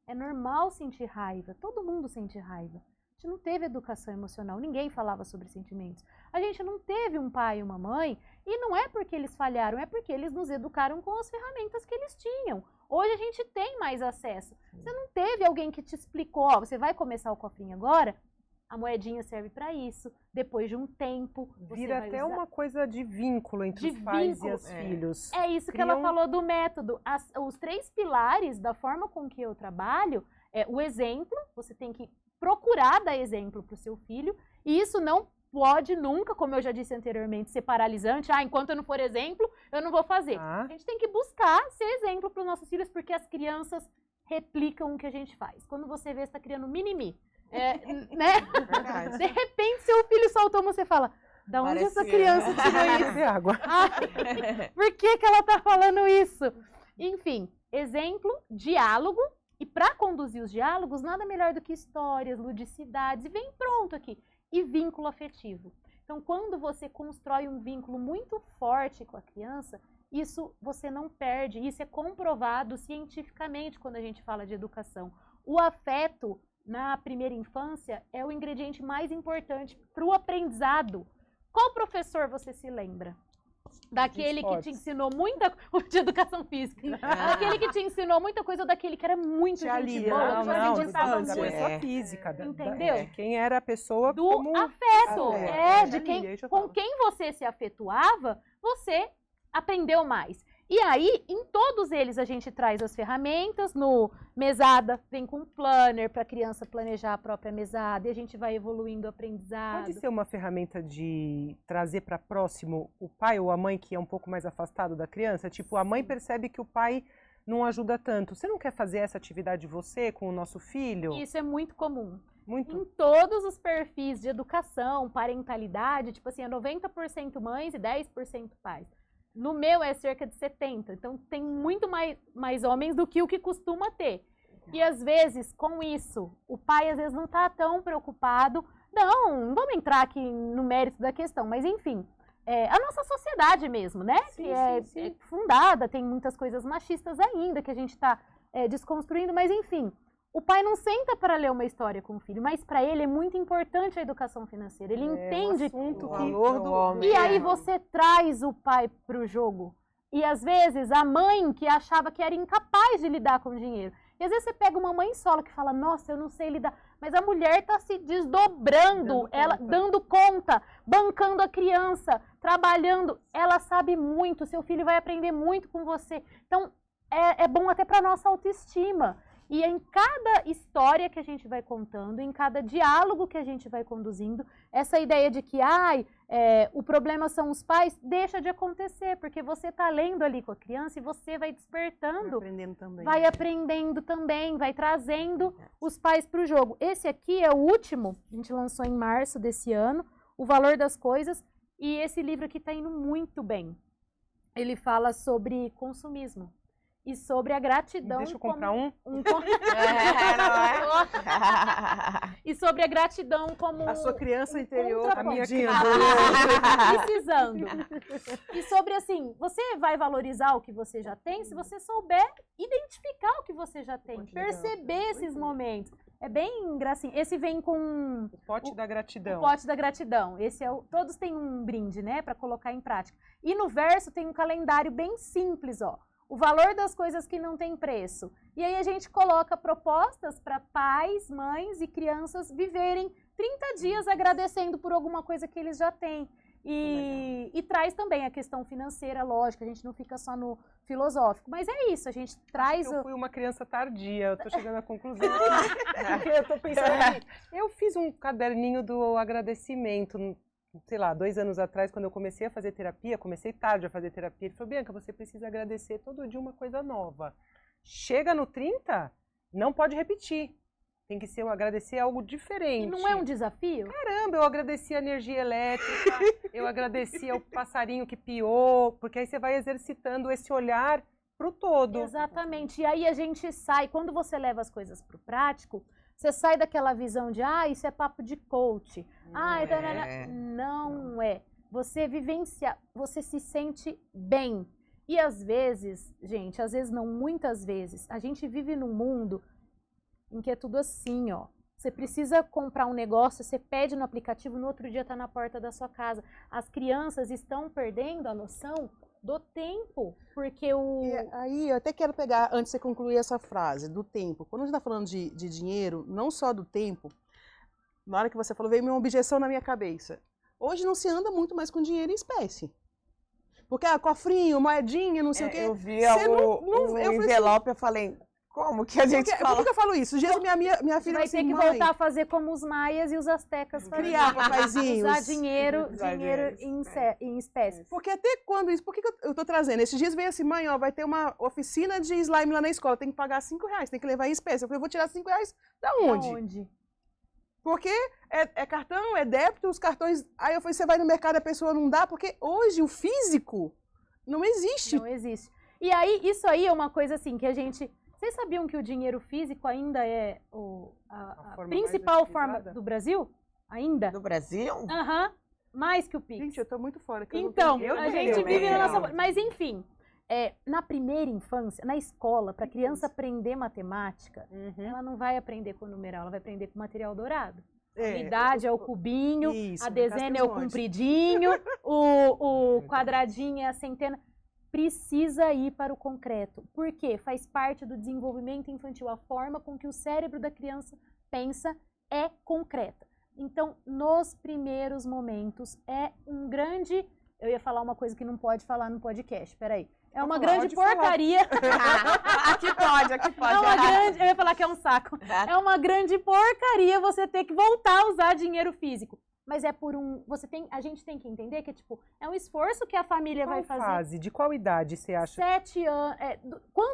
É normal sentir raiva, todo mundo sente raiva. A gente não teve educação emocional, ninguém falava sobre sentimentos. A gente não teve um pai e uma mãe, e não é porque eles falharam, é porque eles nos educaram com as ferramentas que eles tinham. Hoje a gente tem mais acesso. Você não teve alguém que te explicou, ó, você vai começar o cofrinho agora, a moedinha serve para isso, depois de um tempo... Vira até uma coisa de vínculo entre os pais e os filhos. É isso que ela falou do método. Os 3 pilares da forma com que eu trabalho, o exemplo, você tem que procurar dar exemplo para o seu filho, e isso não pode nunca, como eu já disse anteriormente, ser paralisante. Enquanto eu não for exemplo, eu não vou fazer. A gente tem que buscar ser exemplo para os nossos filhos, porque as crianças replicam o que a gente faz. Quando você vê, você está criando mini-me. Né? De repente, seu filho soltou, você fala, da onde essa criança tirou isso? Água. Por que ela está falando isso? Enfim, exemplo, diálogo. E para conduzir os diálogos, nada melhor do que histórias, ludicidades, e vem pronto aqui. E vínculo afetivo. Então, quando você constrói um vínculo muito forte com a criança, isso você não perde. Isso é comprovado cientificamente quando a gente fala de educação. O afeto na primeira infância é o ingrediente mais importante para o aprendizado. Qual professor você se lembra? Daquele que te ensinou muita coisa de educação física. Daquele que te ensinou muita coisa ou daquele que era muito gente boa. Não, da pessoa física. Entendeu? Quem era a pessoa do como... afeto. De quem, com quem você se afetuava, você aprendeu mais. E aí, em todos eles, a gente traz as ferramentas. No mesada, vem com um planner para a criança planejar a própria mesada. E a gente vai evoluindo o aprendizado. Pode ser uma ferramenta de trazer para próximo o pai ou a mãe que é um pouco mais afastado da criança? Tipo, a mãe percebe que o pai não ajuda tanto. Você não quer fazer essa atividade você com o nosso filho? Isso é muito comum. Muito. Em todos os perfis de educação, parentalidade, tipo assim, é 90% mães e 10% pais. No meu é cerca de 70%, então tem muito mais homens do que o que costuma ter. E às vezes, com isso, o pai às vezes não está tão preocupado. Não vamos entrar aqui no mérito da questão, mas enfim, a nossa sociedade mesmo, né? Sim, que é fundada, tem muitas coisas machistas ainda que a gente está desconstruindo, mas enfim. O pai não senta para ler uma história com o filho, mas para ele é muito importante a educação financeira. Ele entende o valor do homem. E aí você traz o pai para o jogo. E às vezes a mãe que achava que era incapaz de lidar com o dinheiro. E às vezes você pega uma mãe solo que fala, nossa, eu não sei lidar. Mas a mulher está se desdobrando, dando conta, bancando a criança, trabalhando. Ela sabe muito, seu filho vai aprender muito com você. Então é bom até para nossa autoestima. E em cada história que a gente vai contando, em cada diálogo que a gente vai conduzindo, essa ideia de que o problema são os pais, deixa de acontecer, porque você está lendo ali com a criança e você vai despertando, vai aprendendo também, vai trazendo os pais para o jogo. Esse aqui é o último, a gente lançou em março desse ano, O Valor das Coisas, e esse livro aqui está indo muito bem. Ele fala sobre consumismo. e sobre a gratidão. Deixa eu comprar um. Não é? E sobre a gratidão como A sua criança interior tá contraponto. pedindo. Precisando. E sobre assim, você vai valorizar o que você já tem se você souber identificar o que você já tem, Muito legal. perceber esses momentos. É bem gracinha. Esse vem com O pote da gratidão. o pote da gratidão. Esse é todos têm um brinde, né, para colocar em prática. E no verso tem um calendário bem simples, ó. O valor das coisas que não tem preço. E aí a gente coloca propostas para pais, mães e crianças viverem 30 dias agradecendo por alguma coisa que eles já têm. E traz também a questão financeira, lógico, a gente não fica só no filosófico. Mas é isso, a gente traz... Eu fui uma criança tardia, eu tô chegando à conclusão aqui, porque eu tô pensando aqui. Eu fiz um caderninho do agradecimento, sei lá, 2 anos atrás, quando eu comecei a fazer terapia, comecei tarde a fazer terapia, ele falou, Bianca, você precisa agradecer todo dia uma coisa nova. Chega no 30, não pode repetir. Tem que ser agradecer algo diferente. E não é um desafio? Caramba, eu agradeci a energia elétrica, eu agradeci ao passarinho que piou, porque aí você vai exercitando esse olhar pro todo. Exatamente. E aí a gente sai, quando você leva as coisas pro prático, você sai daquela visão de, isso é papo de coach. Não é. Você vivencia, você se sente bem. E às vezes, gente, às vezes não, muitas vezes, a gente vive num mundo em que é tudo assim, ó. Você precisa comprar um negócio, você pede no aplicativo, no outro dia está na porta da sua casa. As crianças estão perdendo a noção do tempo, porque E aí, eu até quero pegar, antes de você concluir essa frase, do tempo. Quando a gente está falando de dinheiro, não só do tempo, na hora que você falou, veio uma objeção na minha cabeça. Hoje não se anda muito mais com dinheiro em espécie. Porque, cofrinho, moedinha, não sei o quê. Eu vi Você o eu falei envelope, eu falei, como que a gente por que eu falo isso? Dias minha filha você vai assim, ter que mãe, voltar a fazer como os maias e os astecas faziam. criar papaizinhos. Usar dinheiro Usar em espécies. Porque até quando isso, por que eu tô trazendo? Esses dias veio assim, mãe, ó, vai ter uma oficina de slime lá na escola, tem que pagar R$5, tem que levar em espécie. Eu falei, eu vou tirar R$5 da onde? Aonde? Porque é cartão, é débito, os cartões... Aí eu falei, você vai no mercado, a pessoa não dá, porque hoje o físico não existe. Não existe. E aí, isso aí é uma coisa assim que a gente... Vocês sabiam que o dinheiro físico ainda é a forma principal mais forma utilizada? do Brasil? Ainda? do Brasil? Aham. Mais que o Pix. Gente, eu tô muito fora. Que eu não Então, tenho- a tenho, gente vive na não. nossa... Mas enfim, na primeira infância, na escola, para a criança aprender matemática, ela não vai aprender com numeral, ela vai aprender com material dourado. A unidade é o cubinho, Isso, a dezena é o Castro Monte. compridinho, o quadradinho é a centena. Precisa ir para o concreto. Por quê? Faz parte do desenvolvimento infantil. A forma com que o cérebro da criança pensa é concreta. Então, nos primeiros momentos, é um grande... Eu ia falar uma coisa que não pode falar no podcast, peraí. É uma grande porcaria. Aqui pode. É uma grande... Eu ia falar que é um saco. É uma grande porcaria você ter que voltar a usar dinheiro físico. Mas é por a gente tem que entender que é um esforço que a família vai fazer. Fase? De qual idade você acha? 7 anos.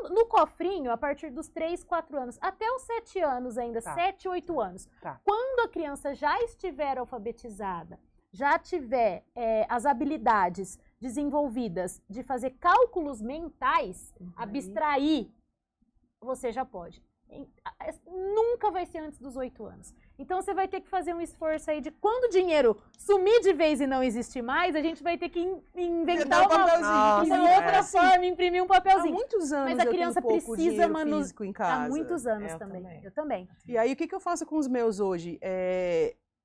No cofrinho, a partir dos 3, 4 anos, até os 7 anos ainda, Tá. 7, 8 anos. Tá. Quando a criança já estiver alfabetizada, já tiver as habilidades desenvolvidas de fazer cálculos mentais, abstrair, você já pode. Nunca vai ser antes dos 8 anos. Então você vai ter que fazer um esforço aí de quando o dinheiro sumir de vez e não existir mais, a gente vai ter que inventar uma outra forma, imprimir um Há papelzinho. muitos anos Mas a eu criança tenho pouco precisa dinheiro físico em casa. Há muitos anos Eu também. também. Eu também. E aí, o que eu faço com os meus hoje?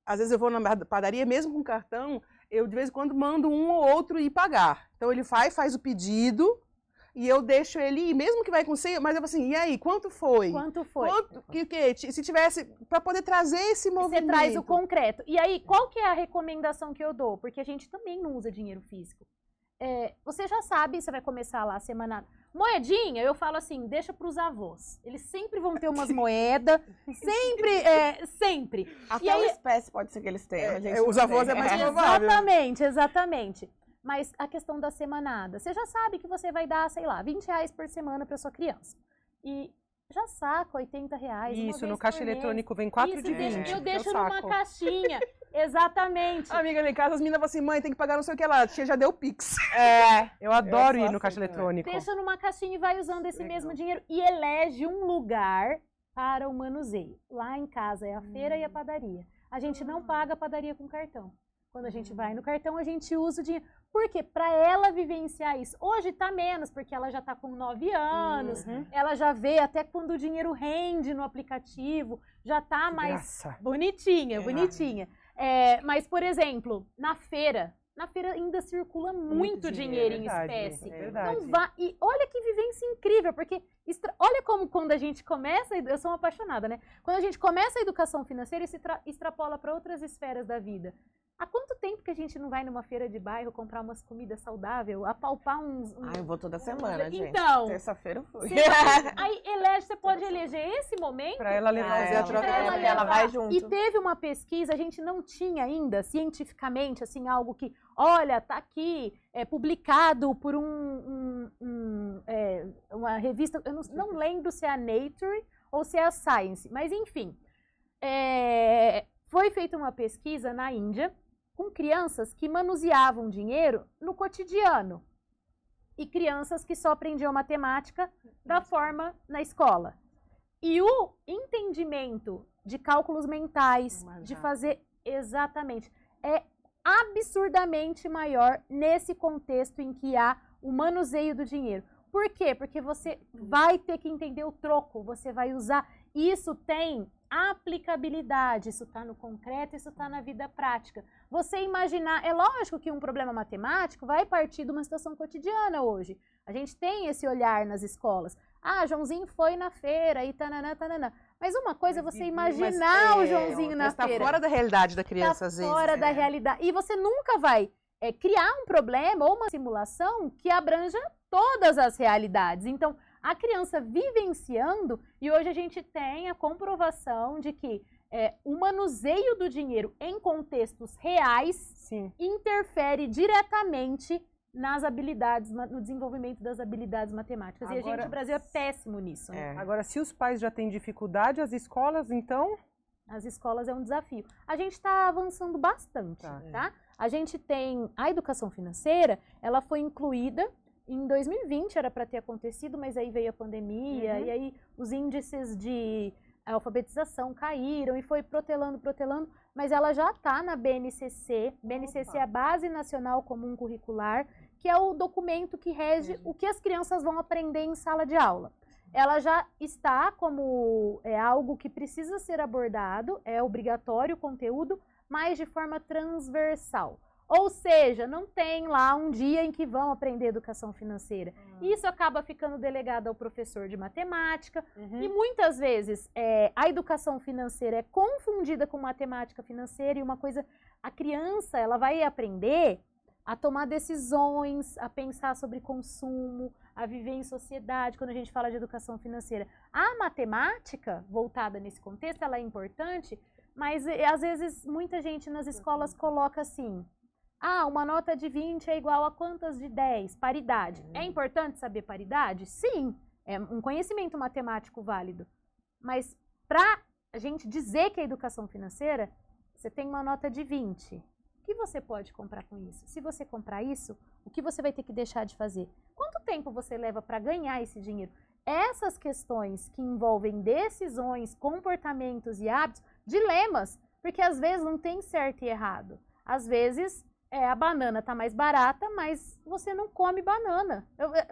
Às vezes eu vou na padaria, mesmo com cartão, eu de vez em quando mando um ou outro ir pagar. Então ele faz o pedido e eu deixo ele ir, mesmo que vai com senha, mas eu falo assim, e aí, quanto foi? Quanto foi? Se tivesse, para poder trazer esse Você movimento. traz o concreto. E aí, qual que é a recomendação que eu dou? Porque a gente também não usa dinheiro físico. Você já sabe, você vai começar lá a semana. Moedinha, eu falo assim, deixa para os avós. Eles sempre vão ter umas moedas, sempre. Até E aí- uma espécie pode ser que eles tenham. a gente os não avós tem. é mais provável. Exatamente. Mas a questão da semanada, você já sabe que você vai dar, sei lá, R$20 por semana para sua criança. E já saca R$80. uma Isso, vez no caixa por mês. eletrônico vem 4 Isso, de 20. eu que eu deixo numa saco. caixinha. Exatamente. Amiga, lá em casa, as meninas falam assim, mãe, tem que pagar não sei o que lá. A tia já deu Pix. Eu adoro Eu ir sou no caixa assim também. eletrônico. Deixa numa caixinha e vai usando esse Legal. mesmo dinheiro e elege um lugar para o manuseio. Lá em casa é a feira e a padaria. A gente não paga a padaria com cartão. Quando a gente vai no cartão, a gente usa o dinheiro. Por quê? Para ela vivenciar isso. Hoje tá menos, porque ela já tá com 9 anos, ela já vê até quando o dinheiro rende no aplicativo, já tá mais Graça. bonitinha, bonitinha. Mas, por exemplo, na feira ainda circula muito dinheiro em verdade, espécie. é verdade. Então e olha que vivência incrível, porque olha como quando a gente começa, eu sou uma apaixonada, né? Quando a gente começa a educação financeira, isso extrapola para outras esferas da vida. Há quanto tempo que a gente não vai numa feira de bairro comprar umas comidas saudáveis, apalpar uns... Eu vou toda semana, gente. Então, Terça-feira eu fui. aí você pode eleger esse momento Pra ela levar fazer a os troca. ela vai junto. e teve uma pesquisa, a gente não tinha ainda, cientificamente, assim, algo que, olha, tá aqui, publicado por uma revista, eu não lembro se é a Nature ou se é a Science, mas enfim. Foi feita uma pesquisa na Índia com crianças que manuseavam dinheiro no cotidiano e crianças que só aprendiam matemática da forma na escola. E o entendimento de cálculos mentais, de fazer exatamente, é absurdamente maior nesse contexto em que há o manuseio do dinheiro. Por quê? Porque você vai ter que entender o troco, você vai usar. Isso tem aplicabilidade, isso está no concreto, isso está na vida prática. Você imaginar, é lógico que um problema matemático vai partir de uma situação cotidiana hoje. A gente tem esse olhar nas escolas. Joãozinho foi na feira e tananã, tananã. Mas uma coisa é você imaginar o Joãozinho na feira. Está fora da realidade da criança, às vezes. Fora da realidade. E você nunca vai criar um problema ou uma simulação que abranja todas as realidades. Então, a criança vivenciando, e hoje a gente tem a comprovação de que o manuseio do dinheiro em contextos reais interfere diretamente nas habilidades, no desenvolvimento das habilidades matemáticas. Agora, o Brasil é péssimo nisso. Né? Agora, se os pais já têm dificuldade, as escolas, então... As escolas é um desafio. A gente está avançando bastante, tá? A gente tem a educação financeira, ela foi incluída em 2020, era para ter acontecido, mas aí veio a pandemia, e aí os índices de alfabetização caíram e foi protelando, mas ela já está na BNCC. BNCC é a Base Nacional Comum Curricular, que é o documento que rege o que as crianças vão aprender em sala de aula. Ela já está como algo que precisa ser abordado, é obrigatório o conteúdo, mas de forma transversal. Ou seja, não tem lá um dia em que vão aprender educação financeira. Isso acaba ficando delegado ao professor de matemática. E muitas vezes a educação financeira é confundida com matemática financeira. E uma coisa, a criança ela vai aprender a tomar decisões, a pensar sobre consumo, a viver em sociedade, quando a gente fala de educação financeira. A matemática, voltada nesse contexto, ela é importante, mas às vezes muita gente nas escolas coloca assim... uma nota de 20 é igual a quantas de 10? Paridade. É importante saber paridade? Sim, é um conhecimento matemático válido. Mas para a gente dizer que é educação financeira, você tem uma nota de 20. O que você pode comprar com isso? Se você comprar isso, o que você vai ter que deixar de fazer? Quanto tempo você leva para ganhar esse dinheiro? Essas questões que envolvem decisões, comportamentos e hábitos, dilemas, porque às vezes não tem certo e errado. Às vezes... a banana tá mais barata, mas você não come banana.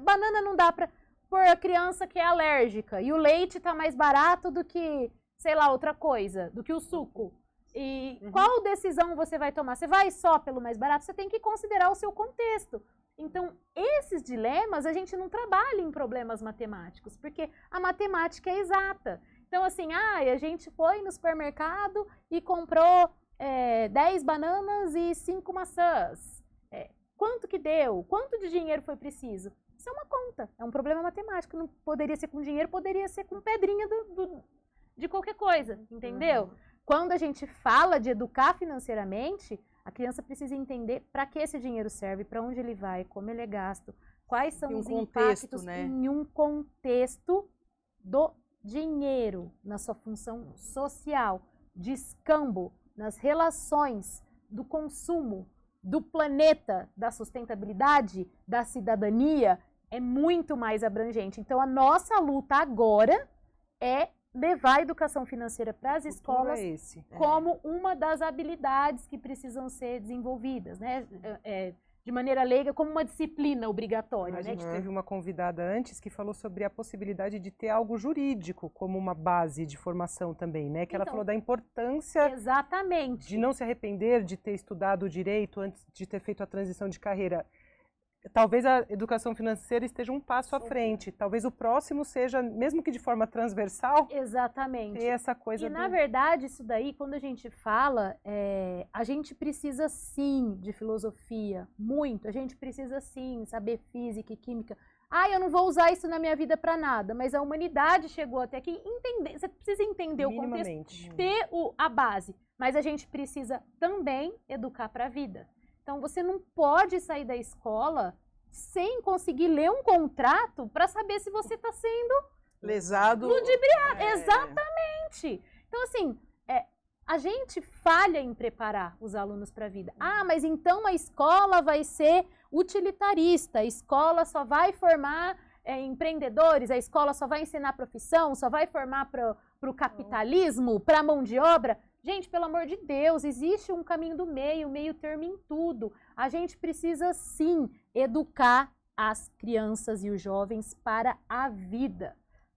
Banana não dá pra pôr a criança que é alérgica. E o leite tá mais barato do que, sei lá, outra coisa, do que o suco. E qual decisão você vai tomar? Você vai só pelo mais barato? Você tem que considerar o seu contexto. Então, esses dilemas a gente não trabalha em problemas matemáticos, porque a matemática é exata. Então, assim, a gente foi no supermercado e comprou 10 bananas e 5 maçãs. Quanto que deu? Quanto de dinheiro foi preciso? Isso é uma conta, é um problema matemático. Não poderia ser com dinheiro, poderia ser com pedrinha de qualquer coisa, entendeu? Quando a gente fala de educar financeiramente, a criança precisa entender para que esse dinheiro serve, para onde ele vai, como ele é gasto, quais são os impactos em um contexto do dinheiro, na sua função social, de escambo. nas relações do consumo, do planeta, da sustentabilidade, da cidadania, é muito mais abrangente. Então, a nossa luta agora é levar a educação financeira para as escolas como uma das habilidades que precisam ser desenvolvidas, né? De maneira leiga, como uma disciplina obrigatória. A né? gente teve uma convidada antes que falou sobre a possibilidade de ter algo jurídico como uma base de formação também, né? Que ela falou da importância exatamente. de não se arrepender de ter estudado o direito antes de ter feito a transição de carreira. Talvez a educação financeira esteja um passo à frente. Talvez o próximo seja, mesmo que de forma transversal, exatamente. ter essa coisa. E, na verdade, isso daí, quando a gente fala, a gente precisa sim de filosofia, muito. A gente precisa sim saber física e química. Eu não vou usar isso na minha vida para nada, mas a humanidade chegou até aqui. Você precisa entender o contexto, ter a base. Mas a gente precisa também educar para a vida. Então, você não pode sair da escola sem conseguir ler um contrato para saber se você está sendo lesado, ludibriado. Exatamente. Então, assim, a gente falha em preparar os alunos para a vida. Mas então a escola vai ser utilitarista, a escola só vai formar empreendedores, a escola só vai ensinar profissão, só vai formar para o capitalismo, para a mão de obra. Gente, pelo amor de Deus, existe um caminho do meio termo em tudo. A gente precisa, sim, educar as crianças e os jovens para a vida,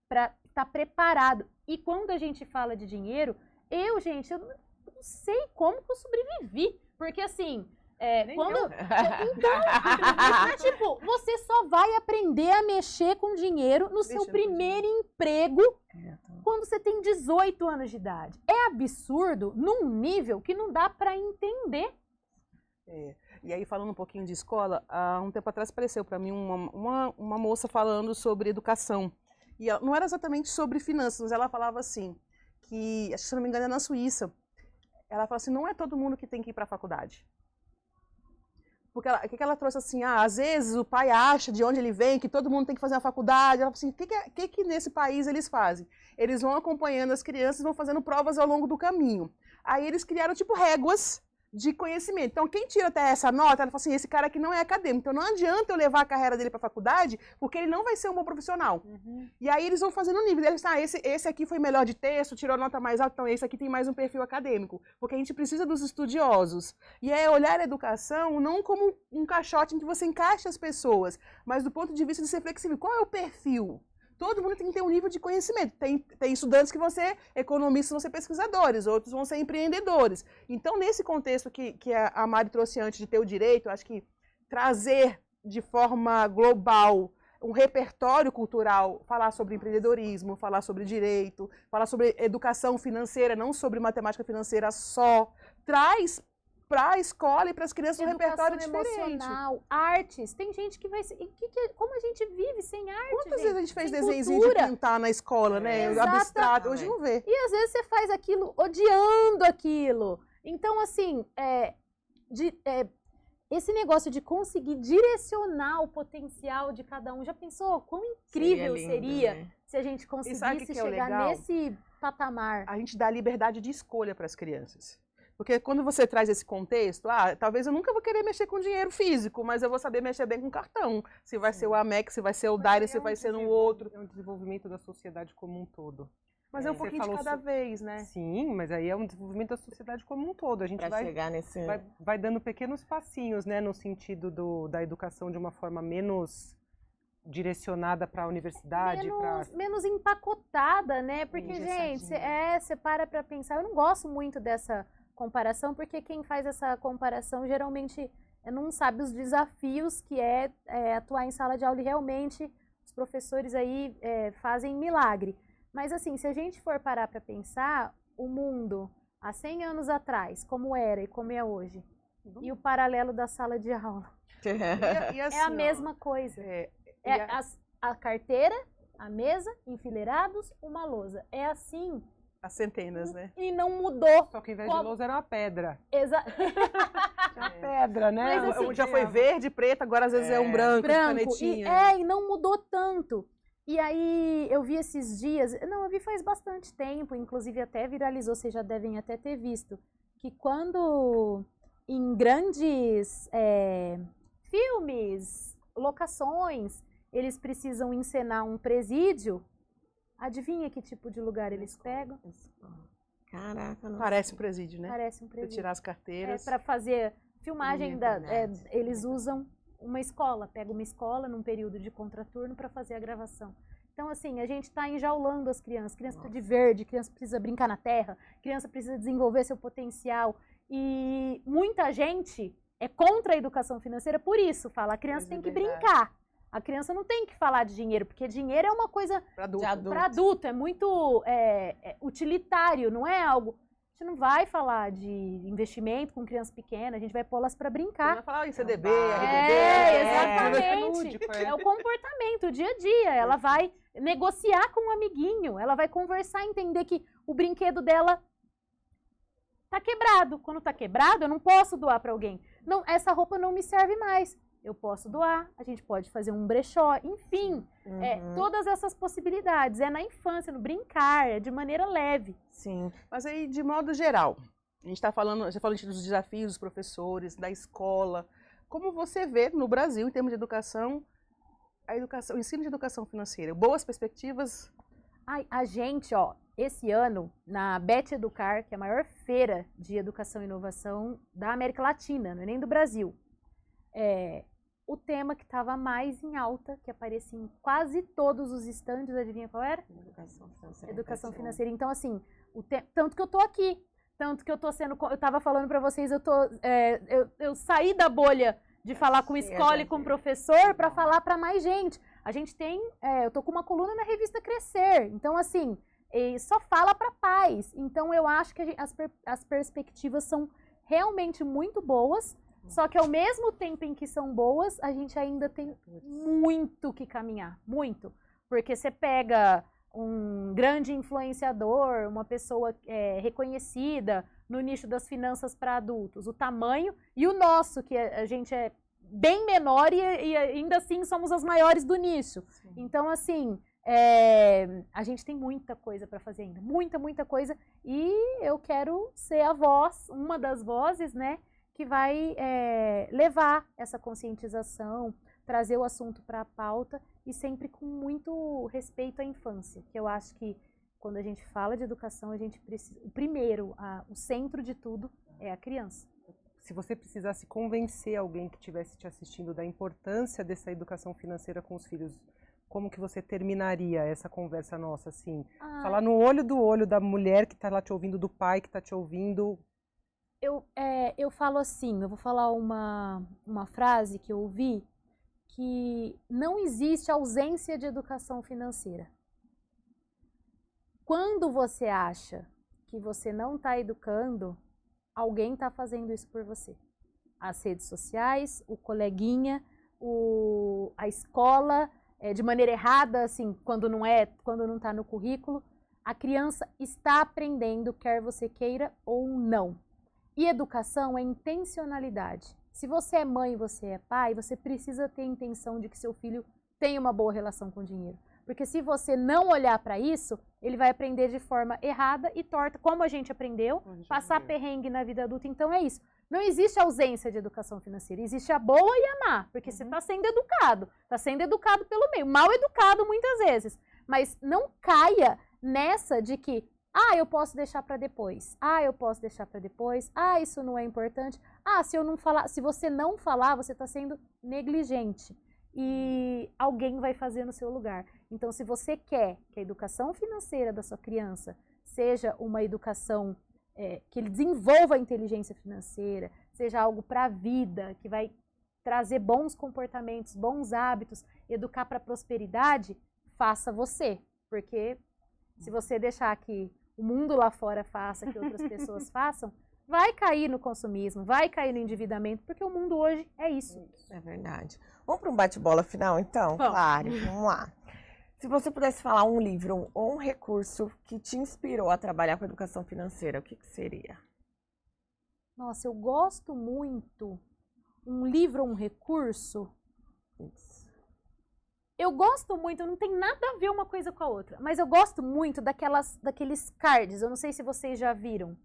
para estar preparado. E quando a gente fala de dinheiro, eu não sei como que eu sobrevivi. Porque, assim, tipo, você só vai aprender a mexer com dinheiro no seu primeiro emprego quando você tem 18 anos de idade. É absurdo num nível que não dá para entender. E aí, falando um pouquinho de escola, há um tempo atrás apareceu para mim uma moça falando sobre educação. E ela, não era exatamente sobre finanças, mas ela falava assim, que, acho que se não me engano é na Suíça, ela fala assim, não é todo mundo que tem que ir para a faculdade. Porque o que ela trouxe assim, às vezes o pai acha de onde ele vem, que todo mundo tem que fazer uma faculdade. Ela falou assim, o que nesse país eles fazem? Eles vão acompanhando as crianças, vão fazendo provas ao longo do caminho. Aí eles criaram tipo réguas de conhecimento. Então, quem tira até essa nota, ela fala assim, esse cara aqui não é acadêmico, então não adianta eu levar a carreira dele para a faculdade, porque ele não vai ser um bom profissional. E aí eles vão fazendo o nível. Eles esse aqui foi melhor de texto, tirou nota mais alta, então esse aqui tem mais um perfil acadêmico. Porque a gente precisa dos estudiosos. E é olhar a educação não como um caixote em que você encaixa as pessoas, mas do ponto de vista de ser flexível. Qual é o perfil? Todo mundo tem que ter um nível de conhecimento. Tem estudantes que vão ser economistas, vão ser pesquisadores, outros vão ser empreendedores. Então, nesse contexto que a Mari trouxe antes de ter o direito, eu acho que trazer de forma global um repertório cultural, falar sobre empreendedorismo, falar sobre direito, falar sobre educação financeira, não sobre matemática financeira só, traz para a escola e para as crianças um repertório diferente. Emocional, artes. Tem gente que vai... como a gente vive sem arte, Quantas vezes a gente fez desenhozinho de pintar na escola, né? Abstrato, hoje não vê. E às vezes você faz aquilo odiando aquilo. Então, assim, esse negócio de conseguir direcionar o potencial de cada um, já pensou quão incrível seria né? Se a gente conseguisse chegar nesse patamar? A gente dá liberdade de escolha para as crianças. Porque quando você traz esse contexto, talvez eu nunca vou querer mexer com dinheiro físico, mas eu vou saber mexer bem com cartão. Se vai ser o Amex, se vai ser o Daire, se vai ser no outro. É um desenvolvimento da sociedade como um todo. Mas é um pouquinho de cada vez, né? Sim, mas aí é um desenvolvimento da sociedade como um todo. A gente vai dando pequenos passinhos, né, no sentido da educação de uma forma menos direcionada para a universidade. Menos empacotada, né? Porque, gente, você para pensar, eu não gosto muito dessa comparação, porque quem faz essa comparação geralmente não sabe os desafios que é atuar em sala de aula e realmente os professores aí fazem milagre. Mas assim, se a gente for parar para pensar, o mundo há 100 anos atrás, como era e como é hoje, e o paralelo da sala de aula, e assim, é a mesma coisa. A carteira, a mesa, enfileirados, uma lousa. É assim... Há centenas, né? E não mudou. Só que ao invés de lousa era uma pedra. Exato. Uma pedra, né? Mas, assim, já foi verde, preto, agora às vezes é um branco de canetinha. E não mudou tanto. E aí eu vi esses dias, eu vi faz bastante tempo, inclusive até viralizou, vocês já devem até ter visto, que quando em grandes filmes, locações, eles precisam encenar um presídio, adivinha que tipo de lugar eles pegam? Caraca, não. Parece um presídio, né? Parece um Pra presídio. tirar as carteiras. Para fazer filmagem, Verdade. eles usam uma escola, pega uma escola num período de contraturno para fazer a gravação. Então, assim, a gente está enjaulando as crianças. Criança está de verde, criança precisa brincar na terra, criança precisa desenvolver seu potencial. E muita gente é contra a educação financeira por isso. Fala, a criança tem que brincar. A criança não tem que falar de dinheiro, porque dinheiro é uma coisa Pra adulto. para adulto, é muito utilitário, não é algo... A gente não vai falar de investimento com criança pequena, a gente vai pô-las para brincar. Vai falar em CDB, Exatamente. lúdico, É o comportamento, o dia a dia. Ela vai negociar com um amiguinho, ela vai conversar, entender que o brinquedo dela tá quebrado. Quando tá quebrado, eu não posso doar para alguém. Não, essa roupa não me serve mais. Eu posso doar, a gente pode fazer um brechó, enfim, todas essas possibilidades. É na infância, no brincar, é de maneira leve. Sim. Mas aí, de modo geral, a gente está falando, você falou dos desafios dos professores, da escola. Como você vê no Brasil, em termos de educação, o ensino de educação financeira? Boas perspectivas? Ai, a gente, ó, esse ano, na Bet Educar, que é a maior feira de educação e inovação da América Latina, não é nem do Brasil, o tema que estava mais em alta, que aparecia em quase todos os estandes, adivinha qual era? Educação financeira. Educação financeira. Então, assim, tanto que eu tô aqui, tanto que eu tô sendo, eu tava falando para vocês, eu saí da bolha de falar com escola e com professor para falar para mais gente. A gente tem, eu tô com uma coluna na revista Crescer, então, assim, só fala para pais. Então, eu acho que as perspectivas são realmente muito boas. Só que ao mesmo tempo em que são boas, a gente ainda tem muito que caminhar, muito. Porque você pega um grande influenciador, uma pessoa reconhecida no nicho das finanças para adultos, o tamanho, e o nosso, que a gente é bem menor e ainda assim somos as maiores do nicho. Sim. Então, assim, a gente tem muita coisa para fazer ainda, muita coisa, e eu quero ser a voz, uma das vozes, né, que vai levar essa conscientização, trazer o assunto para a pauta e sempre com muito respeito à infância, que eu acho que quando a gente fala de educação, a gente precisa, o centro de tudo é a criança. Se você precisasse convencer alguém que estivesse te assistindo da importância dessa educação financeira com os filhos, como que você terminaria essa conversa nossa, assim? Falar no olho do olho da mulher que está lá te ouvindo, do pai que está te ouvindo. Eu falo assim, eu vou falar uma frase que eu ouvi, que não existe ausência de educação financeira. Quando você acha que você não está educando, alguém está fazendo isso por você. As redes sociais, o coleguinha, a escola, de maneira errada, assim, quando não está no currículo. A criança está aprendendo, quer você queira ou não. E educação é intencionalidade. Se você é mãe e você é pai, você precisa ter a intenção de que seu filho tenha uma boa relação com o dinheiro. Porque se você não olhar para isso, ele vai aprender de forma errada e torta, como a gente aprendeu, passar perrengue na vida adulta. Então é isso. Não existe ausência de educação financeira, existe a boa e a má, porque você está sendo educado pelo meio, mal educado muitas vezes. Mas não caia nessa de que eu posso deixar para depois. Eu posso deixar para depois. Isso não é importante. Se você não falar, você está sendo negligente. E alguém vai fazer no seu lugar. Então, se você quer que a educação financeira da sua criança seja uma educação que ele desenvolva a inteligência financeira, seja algo para a vida, que vai trazer bons comportamentos, bons hábitos, educar para a prosperidade, faça você. Porque se você deixar que o mundo lá fora faça, que outras pessoas façam, vai cair no consumismo, vai cair no endividamento, porque o mundo hoje é isso. É verdade. Vamos para um bate-bola final, então? Vamos. Claro, vamos lá. Se você pudesse falar um livro ou um recurso que te inspirou a trabalhar com educação financeira, o que seria? Nossa, eu gosto muito. Um livro ou um recurso? Isso. Eu gosto muito, não tem nada a ver uma coisa com a outra, mas eu gosto muito daqueles cards, eu não sei se vocês já viram.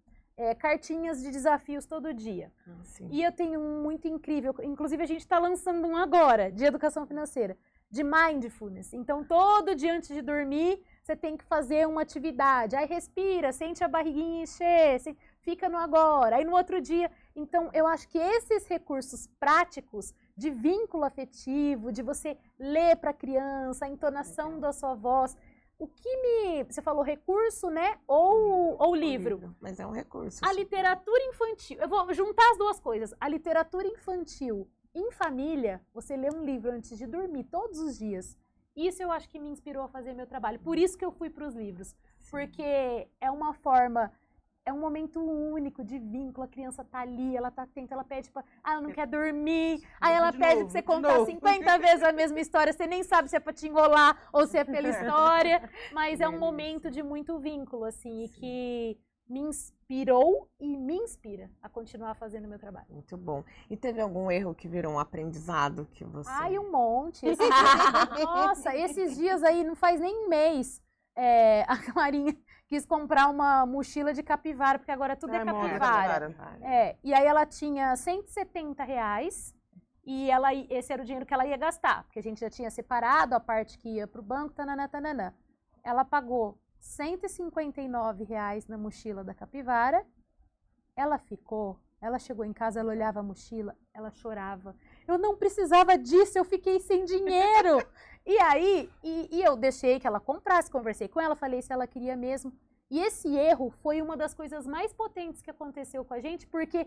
cartinhas de desafios todo dia. Sim. E eu tenho um muito incrível, inclusive a gente está lançando um agora, de educação financeira, de mindfulness. Então, todo dia antes de dormir, você tem que fazer uma atividade. Aí respira, sente a barriguinha encher, fica no agora. Aí no outro dia... Então, eu acho que esses recursos práticos de vínculo afetivo, de você ler para a criança, a entonação da sua voz... O que me... Você falou recurso, né? Ou livro. Mas é um recurso. A literatura infantil... Eu vou juntar as duas coisas. A literatura infantil em família, você lê um livro antes de dormir, todos os dias. Isso eu acho que me inspirou a fazer meu trabalho. Por isso que eu fui para os livros. Porque é uma forma... É um momento único de vínculo, a criança tá ali, ela tá atenta, ela pede pra... ela não quer dormir, aí ela pede pra você contar 50 vezes a mesma história, você nem sabe se é pra te enrolar ou se é pela história, mas é um momento de muito vínculo, assim, e que me inspirou e me inspira a continuar fazendo o meu trabalho. Muito bom. E teve algum erro que virou um aprendizado que você... Ai, um monte. Nossa, esses dias aí, não faz nem um mês, a Clarinha quis comprar uma mochila de capivara, porque agora tudo é capivara. E aí ela tinha R$170 e esse era o dinheiro que ela ia gastar, porque a gente já tinha separado a parte que ia pro banco, tananã, tananã. Ela pagou R$159 na mochila da capivara, ela chegou em casa, ela olhava a mochila, ela chorava. Eu não precisava disso, eu fiquei sem dinheiro. E aí, eu deixei que ela comprasse, conversei com ela, falei se ela queria mesmo. E esse erro foi uma das coisas mais potentes que aconteceu com a gente, porque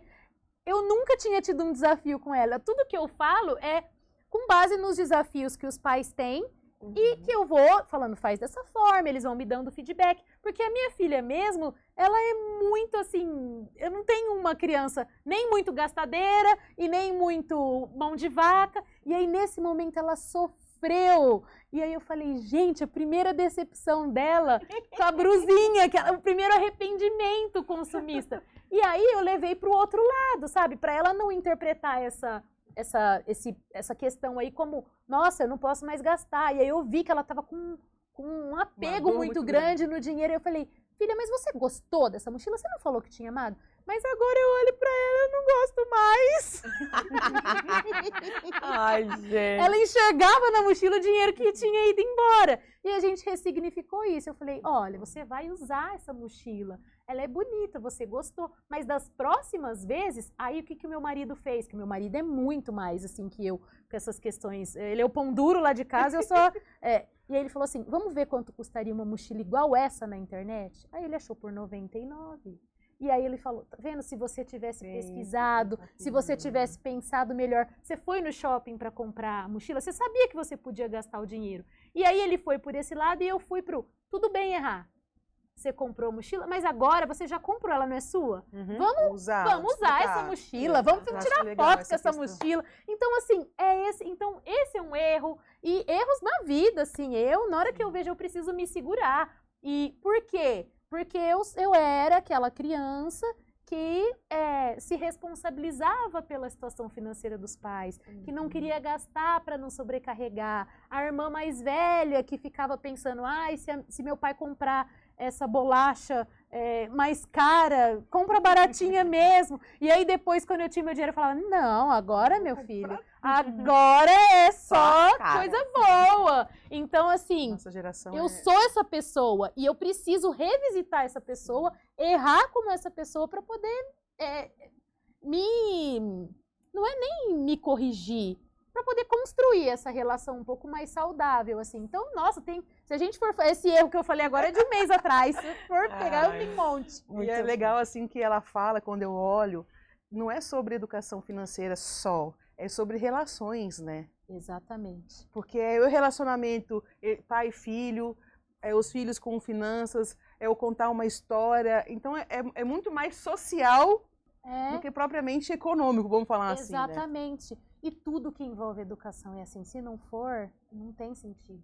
eu nunca tinha tido um desafio com ela. Tudo que eu falo é com base nos desafios que os pais têm e que eu vou falando, faz dessa forma, eles vão me dando feedback. Porque a minha filha mesmo, ela é muito assim, eu não tenho uma criança nem muito gastadeira e nem muito mão de vaca. E aí nesse momento ela sofreu. E aí eu falei, gente, a primeira decepção dela com a brusinha, o primeiro arrependimento consumista. E aí eu levei pro outro lado, sabe? Para ela não interpretar essa questão aí como, nossa, eu não posso mais gastar. E aí eu vi que ela tava com um apego muito grande no dinheiro. E eu falei, filha, mas você gostou dessa mochila? Você não falou que tinha amado? Mas agora eu olho pra ela, eu não gosto mais. Ai, gente. Ela enxergava na mochila o dinheiro que tinha ido embora. E a gente ressignificou isso. Eu falei, olha, você vai usar essa mochila. Ela é bonita, você gostou. Mas das próximas vezes, aí o que o meu marido fez? Que o meu marido é muito mais assim que eu, com essas questões. Ele é o pão duro lá de casa, eu só... E aí ele falou assim, vamos ver quanto custaria uma mochila igual essa na internet? Aí ele achou por R$99. E aí ele falou, tá vendo, se você tivesse pesquisado, se você tivesse pensado melhor, você foi no shopping para comprar a mochila, você sabia que você podia gastar o dinheiro. E aí ele foi por esse lado e eu fui pro, tudo bem errar. Você comprou a mochila, mas agora você já comprou, ela não é sua? Vamos usar essa mochila, vamos tirar foto com essa mochila. Então, assim, esse é um erro. E erros na vida, assim, na hora que eu vejo, eu preciso me segurar. E por quê? Porque eu era aquela criança que se responsabilizava pela situação financeira dos pais, que não queria gastar para não sobrecarregar. A irmã mais velha que ficava pensando, se meu pai comprar essa bolacha mais cara, compra baratinha mesmo. E aí depois, quando eu tinha meu dinheiro, eu falava, não, agora, meu filho, agora é só coisa boa. Então, assim, nossa geração eu sou essa pessoa e eu preciso revisitar essa pessoa, errar como essa pessoa para poder não é nem me corrigir, para poder construir essa relação um pouco mais saudável, assim. Então, nossa, se a gente for... Esse erro que eu falei agora é de um mês atrás. Se for pegar, eu tenho um monte. E é legal, assim, que ela fala, quando eu olho, não é sobre educação financeira só, é sobre relações, né? Exatamente. Porque é o relacionamento pai e filho, é os filhos com finanças, é o contar uma história. Então, é muito mais social do que propriamente econômico, vamos falar assim, né? Exatamente. E tudo que envolve educação é assim, se não for, não tem sentido.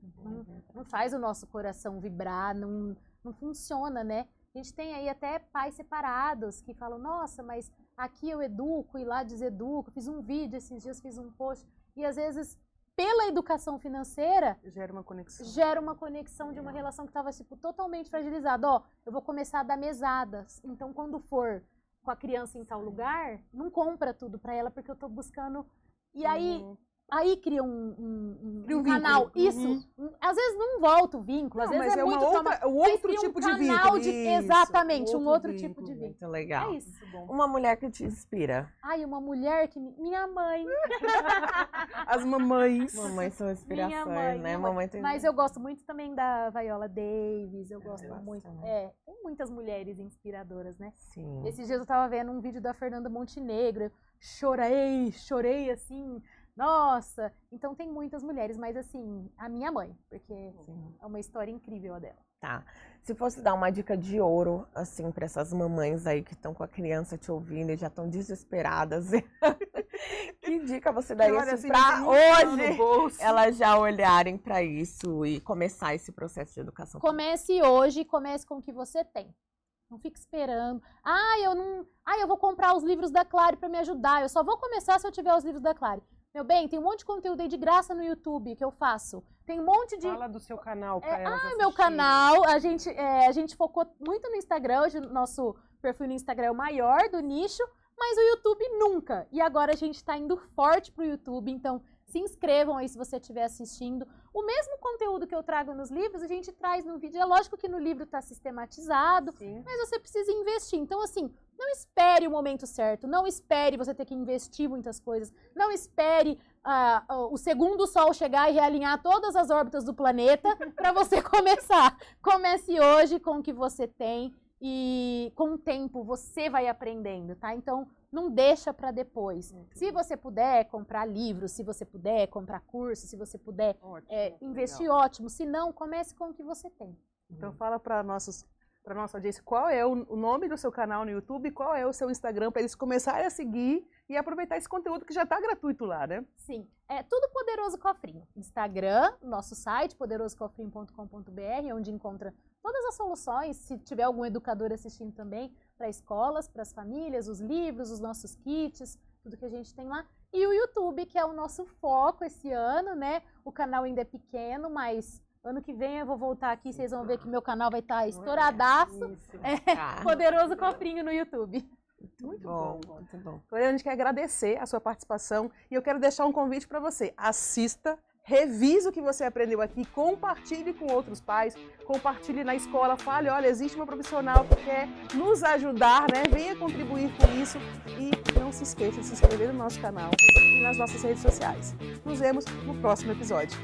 Não faz o nosso coração vibrar, não funciona, né? A gente tem aí até pais separados que falam, nossa, mas aqui eu educo e lá deseduco. Fiz um vídeo esses dias, fiz um post. E às vezes, pela educação financeira, gera uma conexão. De uma relação que estava tipo, totalmente fragilizada. Eu vou começar a dar mesadas. Então, quando for com a criança em tal lugar, não compra tudo para ela porque eu tô buscando. E aí cria um canal. vínculo. Isso. Às vezes não volta o vínculo, às Não, vezes mas é muito outro tipo de vínculo. Exatamente, um outro tipo de vínculo. Muito legal. É isso. Uma mulher que te inspira. Ai, uma mulher que minha mãe. As mamães. Mamães são inspirações, Minha mãe, né? minha Mamãe tem... Mas eu gosto muito também da Viola Davis, eu gosto gosto muito. também. Tem muitas mulheres inspiradoras, né? Sim. Esses dias eu tava vendo um vídeo da Fernanda Montenegro, eu chorei assim, nossa. Então tem muitas mulheres, mas assim, a minha mãe, porque é uma história incrível a dela. Tá. Se fosse dar uma dica de ouro, assim, para essas mamães aí que estão com a criança te ouvindo e já estão desesperadas, que dica você daria assim, para hoje elas já olharem para isso e começar esse processo de educação? Comece hoje, comece com o que você tem. Não fique esperando. Eu vou comprar os livros da Clary para me ajudar. Eu só vou começar se eu tiver os livros da Clary. Meu bem, tem um monte de conteúdo aí de graça no YouTube que eu faço. Tem um monte de... Fala do seu canal para elas assistirem. Meu canal, a gente focou muito no Instagram, hoje o nosso perfil no Instagram é o maior do nicho, mas o YouTube nunca. E agora a gente está indo forte pro YouTube, então se inscrevam aí se você estiver assistindo. O mesmo conteúdo que eu trago nos livros, a gente traz no vídeo. É lógico que no livro está sistematizado, mas você precisa investir. Então, assim, não espere o momento certo, não espere você ter que investir muitas coisas, não espere o segundo sol chegar e realinhar todas as órbitas do planeta para você começar. Comece hoje com o que você tem e com o tempo você vai aprendendo, tá? Então, não deixa para depois. Se você puder comprar livros, se você puder comprar curso, se você puder investir, ótimo. Se não, comece com o que você tem. Então fala para nossa audiência qual é o nome do seu canal no YouTube, qual é o seu Instagram, para eles começarem a seguir e aproveitar esse conteúdo que já está gratuito lá, né? Sim, é tudo Poderoso Cofrinho. Instagram, nosso site, poderosocofrinho.com.br, onde encontra todas as soluções, se tiver algum educador assistindo também, para escolas, para as famílias, os livros, os nossos kits, tudo que a gente tem lá. E o YouTube, que é o nosso foco esse ano, né? O canal ainda é pequeno, mas ano que vem eu vou voltar aqui, vocês vão ver que meu canal vai estar estouradaço. Poderoso Cofrinho no YouTube. Muito bom. Então, a gente quer agradecer a sua participação e eu quero deixar um convite para você. Assista, revise o que você aprendeu aqui, compartilhe com outros pais, compartilhe na escola, fale, olha, existe uma profissional que quer nos ajudar, né? Venha contribuir com isso e não se esqueça de se inscrever no nosso canal e nas nossas redes sociais. Nos vemos no próximo episódio.